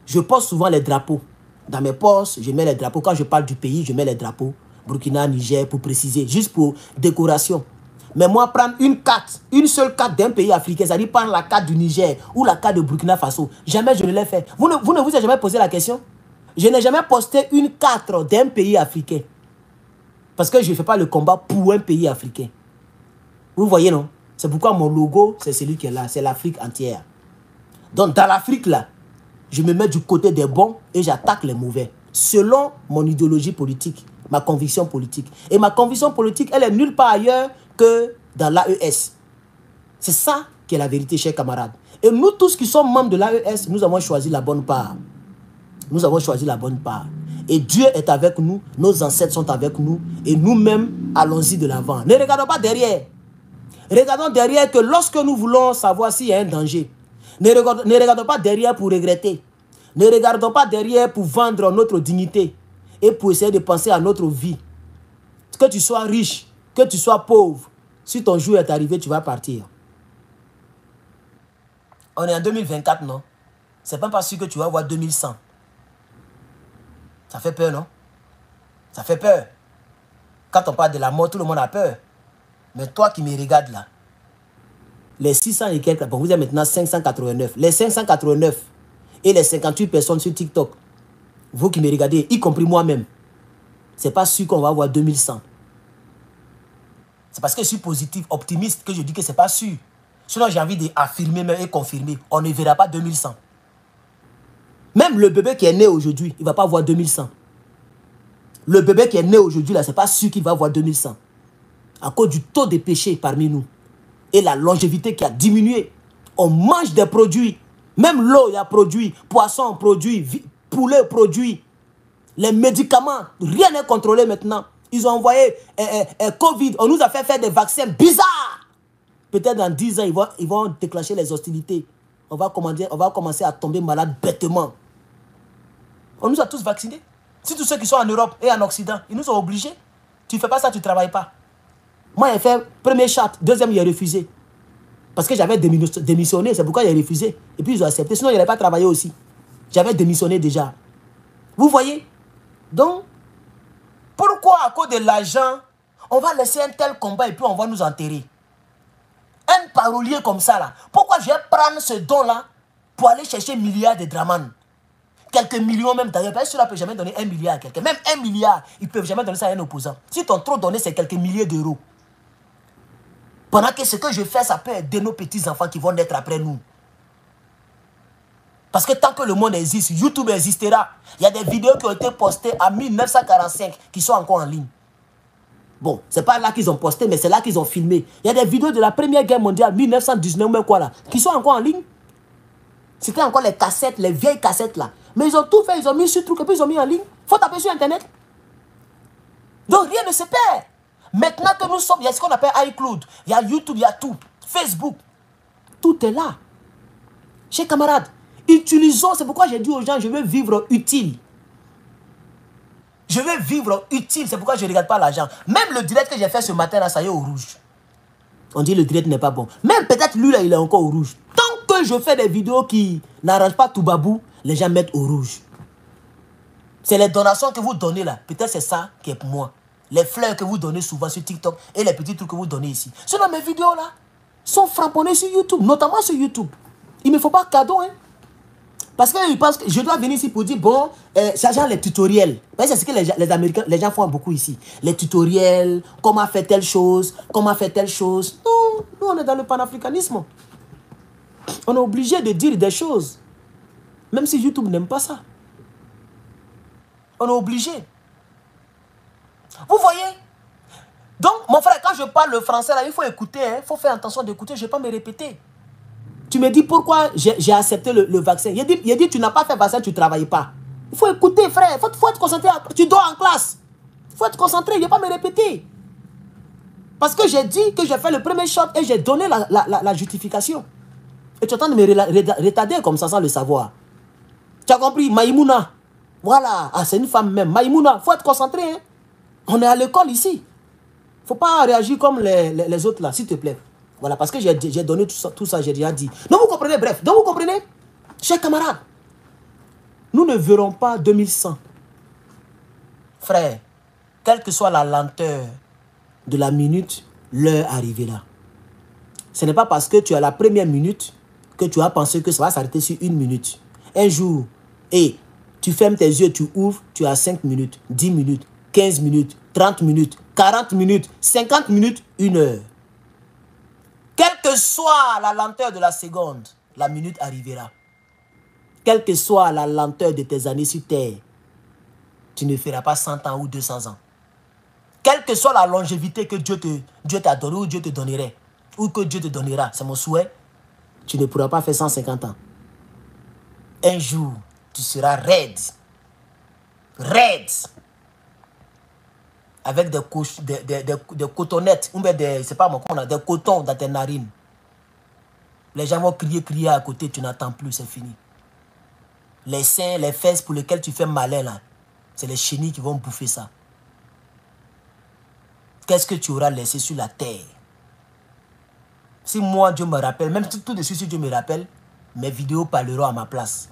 Je poste souvent les drapeaux. Dans mes posts, je mets les drapeaux. Quand je parle du pays, je mets les drapeaux. Burkina, Niger, pour préciser, juste pour décoration. Mais moi, prendre une carte, une seule carte d'un pays africain, c'est-à-dire prendre la carte du Niger ou la carte de Burkina Faso, jamais je ne l'ai fait. Vous ne vous avez jamais posé la question? Je n'ai jamais posté une carte d'un pays africain. Parce que je ne fais pas le combat pour un pays africain. Vous voyez, non? C'est pourquoi mon logo, c'est celui qui est là. C'est l'Afrique entière. Donc, dans l'Afrique, là, je me mets du côté des bons et j'attaque les mauvais. Selon mon idéologie politique, ma conviction politique. Et ma conviction politique, elle est nulle part ailleurs que dans l'AES. C'est ça qui est la vérité, chers camarades. Et nous tous qui sommes membres de l'AES, nous avons choisi la bonne part. Nous avons choisi la bonne part. Et Dieu est avec nous, nos ancêtres sont avec nous, et nous-mêmes, allons-y de l'avant. Ne regardons pas derrière. Regardons derrière que lorsque nous voulons savoir s'il y a un danger, ne regardons pas derrière pour regretter. Ne regardons pas derrière pour vendre notre dignité et pour essayer de penser à notre vie. Que tu sois riche, que tu sois pauvre, si ton jour est arrivé, tu vas partir. On est en 2024, non? C'est pas sûr que tu vas voir 2100. Ça fait peur, non? Ça fait peur. Quand on parle de la mort, tout le monde a peur. Mais toi qui me regardes là, les 600 et quelques, bon, vous êtes maintenant 589. Les 589 et les 58 personnes sur TikTok, vous qui me regardez, y compris moi-même, c'est pas sûr qu'on va avoir 2100. C'est parce que je suis positif, optimiste, que je dis que c'est pas sûr. Sinon, j'ai envie d'affirmer même et confirmer. On ne verra pas 2100. Même le bébé qui est né aujourd'hui, il ne va pas avoir 2100. Le bébé qui est né aujourd'hui, là, c'est pas sûr qu'il va avoir 2100. À cause du taux de péché parmi nous. Et la longévité qui a diminué. On mange des produits. Même l'eau, il y a produit. Poisson, produit. Poulet, produit. Les médicaments, rien n'est contrôlé maintenant. Ils ont envoyé Covid. On nous a fait faire des vaccins bizarres. Peut-être dans 10 ans, ils vont déclencher les hostilités. On va commencer à tomber malade bêtement. On nous a tous vaccinés. Si tous ceux qui sont en Europe et en Occident, ils nous ont obligés. Tu ne fais pas ça, tu ne travailles pas. Moi, j'ai fait premier shot, deuxième, il a refusé. Parce que j'avais démissionné, c'est pourquoi il a refusé. Et puis ils ont accepté, sinon il n'allait pas travailler aussi. J'avais démissionné déjà. Vous voyez? Donc, pourquoi à cause de l'argent, on va laisser un tel combat et puis on va nous enterrer? Un parolier comme ça là, pourquoi je vais prendre ce don-là pour aller chercher milliards de draman? Quelques millions même d'ailleurs, parce que cela ne peut jamais donner 1 milliard à quelqu'un. Même 1 milliard, ils ne peuvent jamais donner ça à un opposant. Si ton trop donné, c'est quelques milliers d'euros. Pendant que ce que je fais, ça peut aider nos petits-enfants qui vont naître après nous. Parce que tant que le monde existe, YouTube existera. Il y a des vidéos qui ont été postées en 1945 qui sont encore en ligne. Bon, c'est pas là qu'ils ont posté, mais c'est là qu'ils ont filmé. Il y a des vidéos de la Première Guerre mondiale, 1919, même quoi là, qui sont encore en ligne. C'était encore les cassettes, les vieilles cassettes là. Mais ils ont tout fait, ils ont mis ce truc et puis ils ont mis en ligne. Faut taper sur Internet. Donc rien ne se perd. Maintenant que nous sommes, il y a ce qu'on appelle iCloud, il y a YouTube, il y a tout. Facebook, tout est là. Chers camarades, utilisons, c'est pourquoi j'ai dit aux gens, je veux vivre utile. Je veux vivre utile, c'est pourquoi je ne regarde pas l'argent. Même le direct que j'ai fait ce matin là, ça y est au rouge. On dit le direct n'est pas bon. Même peut-être lui là, il est encore au rouge. Tant que je fais des vidéos qui n'arrangent pas tout babou, les gens mettent au rouge. C'est les donations que vous donnez là. Peut-être c'est ça qui est pour moi. Les fleurs que vous donnez souvent sur TikTok et les petits trucs que vous donnez ici. Sinon mes vidéos là sont frapponnés sur YouTube, notamment sur YouTube. Il ne me faut pas cadeau, hein. Parce qu'ils pensent que je dois venir ici pour dire, bon, ça genre les tutoriels. C'est ce que les Américains, les gens font beaucoup ici. Les tutoriels, comment faire telle chose, comment faire telle chose. Non, nous on est dans le panafricanisme. On est obligé de dire des choses. Même si YouTube n'aime pas ça. On est obligé. Vous voyez? Donc, mon frère, quand je parle le français, là, il faut écouter. Il faut faire attention d'écouter. Je ne vais pas me répéter. Tu me dis pourquoi j'ai accepté le vaccin. Il a dit, tu n'as pas fait le vaccin, tu ne travailles pas. Il faut écouter, frère. Il faut être concentré. Tu dors en classe. Il faut être concentré. Je ne vais pas me répéter. Parce que j'ai dit que j'ai fait le premier shot et j'ai donné la justification. Et tu es en train de me retarder comme ça sans le savoir. Tu as compris? Maïmouna. Voilà. Ah, c'est une femme même. Maïmouna. Il faut être concentré. Hein? On est à l'école ici. Il ne faut pas réagir comme les autres là, s'il te plaît. Voilà, parce que j'ai donné tout ça, j'ai déjà dit. Donc vous comprenez, bref. Donc vous comprenez, chers camarades, nous ne verrons pas 2100. Frère, quelle que soit la lenteur de la minute, l'heure arrivée là. Ce n'est pas parce que tu as la première minute que tu as pensé que ça va s'arrêter sur 1 minute. Un jour, et tu fermes tes yeux, tu ouvres, tu as 5 minutes, 10 minutes, 15 minutes, 30 minutes, 40 minutes, 50 minutes, 1 heure. Quelle que soit la lenteur de la seconde, la minute arrivera. Quelle que soit la lenteur de tes années sur terre, tu ne feras pas 100 ans ou 200 ans. Quelle que soit la longévité que Dieu t'a donné ou Dieu te donnerait, ou que Dieu te donnera, c'est mon souhait, tu ne pourras pas faire 150 ans. Un jour, tu seras raide. Raide. Avec des cotonnettes, ou bien des, c'est pas moi, des cotons dans tes narines. Les gens vont crier à côté, tu n'attends plus, c'est fini. Les seins, les fesses pour lesquelles tu fais malin là, c'est les chenilles qui vont bouffer ça. Qu'est-ce que tu auras laissé sur la terre? Si moi, Dieu me rappelle, même tout de suite, si Dieu me rappelle, mes vidéos parleront à ma place.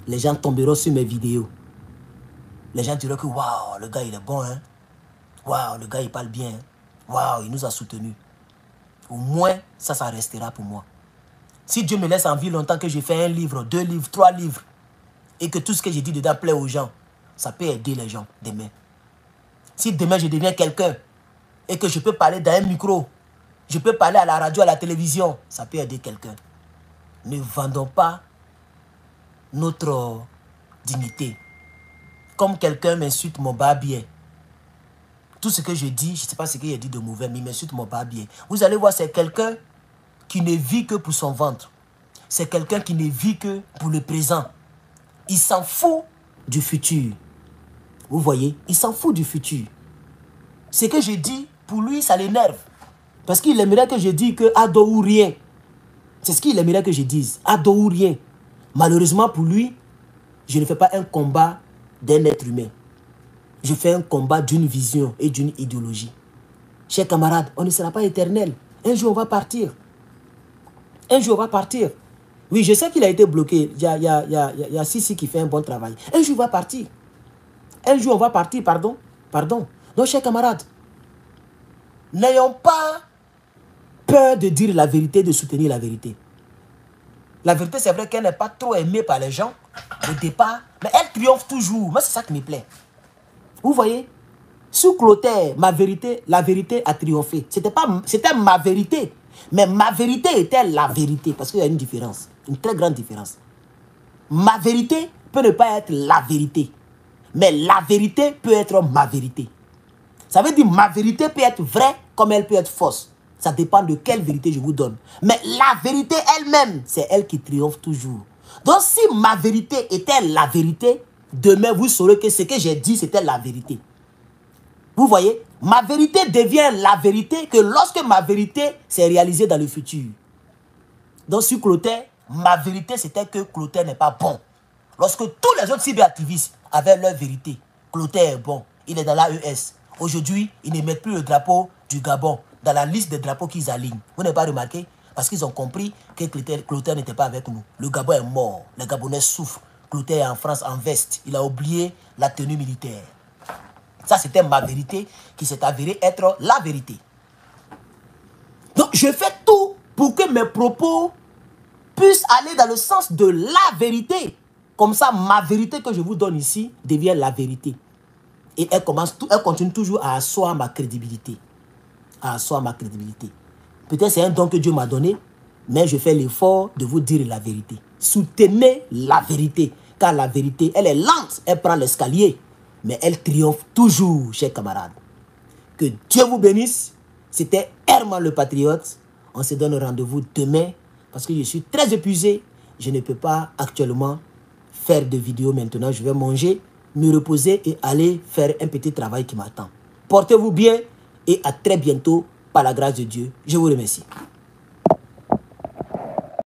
Les gens tomberont sur mes vidéos. Les gens diront que waouh, le gars il est bon, hein. Waouh, le gars il parle bien. Waouh, il nous a soutenus. Au moins, ça restera pour moi. Si Dieu me laisse en vie longtemps que j'ai fait 1 livre, 2 livres, 3 livres, et que tout ce que j'ai dit dedans plaît aux gens, ça peut aider les gens demain. Si demain je deviens quelqu'un, et que je peux parler dans un micro, je peux parler à la radio, à la télévision, ça peut aider quelqu'un. Ne vendons pas notre dignité. Comme quelqu'un m'insulte mon barbier. Tout ce que je dis, je ne sais pas ce qu'il a dit de mauvais, mais il m'insulte mon barbier. Vous allez voir, c'est quelqu'un qui ne vit que pour son ventre. C'est quelqu'un qui ne vit que pour le présent. Il s'en fout du futur. Vous voyez, il s'en fout du futur. Ce que je dis, pour lui, ça l'énerve. Parce qu'il aimerait que je dise que ado ou rien. C'est ce qu'il aimerait que je dise. Ado ou rien. Malheureusement pour lui, je ne fais pas un combat d'un être humain. Je fais un combat d'une vision et d'une idéologie. Chers camarades, on ne sera pas éternel. Un jour, on va partir. Un jour, on va partir. Oui, je sais qu'il a été bloqué. Il y a Sissi qui fait un bon travail. Un jour, on va partir. Un jour, on va partir, pardon. Pardon. Donc, chers camarades, n'ayons pas peur de dire la vérité, de soutenir la vérité. La vérité, c'est vrai qu'elle n'est pas trop aimée par les gens au départ, mais elle triomphe toujours. Moi, c'est ça qui me plaît. Vous voyez, sous Clotaire, ma vérité, la vérité a triomphé. C'était ma vérité, mais ma vérité était la vérité, parce qu'il y a une différence, une très grande différence. Ma vérité peut ne pas être la vérité, mais la vérité peut être ma vérité. Ça veut dire ma vérité peut être vraie comme elle peut être fausse. Ça dépend de quelle vérité je vous donne. Mais la vérité elle-même, c'est elle qui triomphe toujours. Donc si ma vérité était la vérité, demain vous saurez que ce que j'ai dit c'était la vérité. Vous voyez, ma vérité devient la vérité que lorsque ma vérité s'est réalisée dans le futur. Donc sur Clotaire, ma vérité c'était que Clotaire n'est pas bon. Lorsque tous les autres cyberactivistes avaient leur vérité, Clotaire est bon, il est dans l'AES. Aujourd'hui, ils ne mettent plus le drapeau du Gabon dans la liste des drapeaux qu'ils alignent. Vous n'avez pas remarqué? Parce qu'ils ont compris que Clotaire n'était pas avec nous. Le Gabon est mort. Les Gabonais souffrent. Clotaire est en France en veste. Il a oublié la tenue militaire. Ça, c'était ma vérité qui s'est avérée être la vérité. Donc, je fais tout pour que mes propos puissent aller dans le sens de la vérité. Comme ça, ma vérité que je vous donne ici devient la vérité. Et elle continue toujours à asseoir ma crédibilité. À asseoir ma crédibilité. Peut-être c'est un don que Dieu m'a donné, mais je fais l'effort de vous dire la vérité. Soutenez la vérité, car la vérité, elle est lente, elle prend l'escalier, mais elle triomphe toujours, chers camarades. Que Dieu vous bénisse. C'était Herman le Patriote. On se donne rendez-vous demain, parce que je suis très épuisé. Je ne peux pas actuellement faire de vidéo maintenant. Je vais manger, me reposer et aller faire un petit travail qui m'attend. Portez-vous bien et à très bientôt par la grâce de Dieu. Je vous remercie.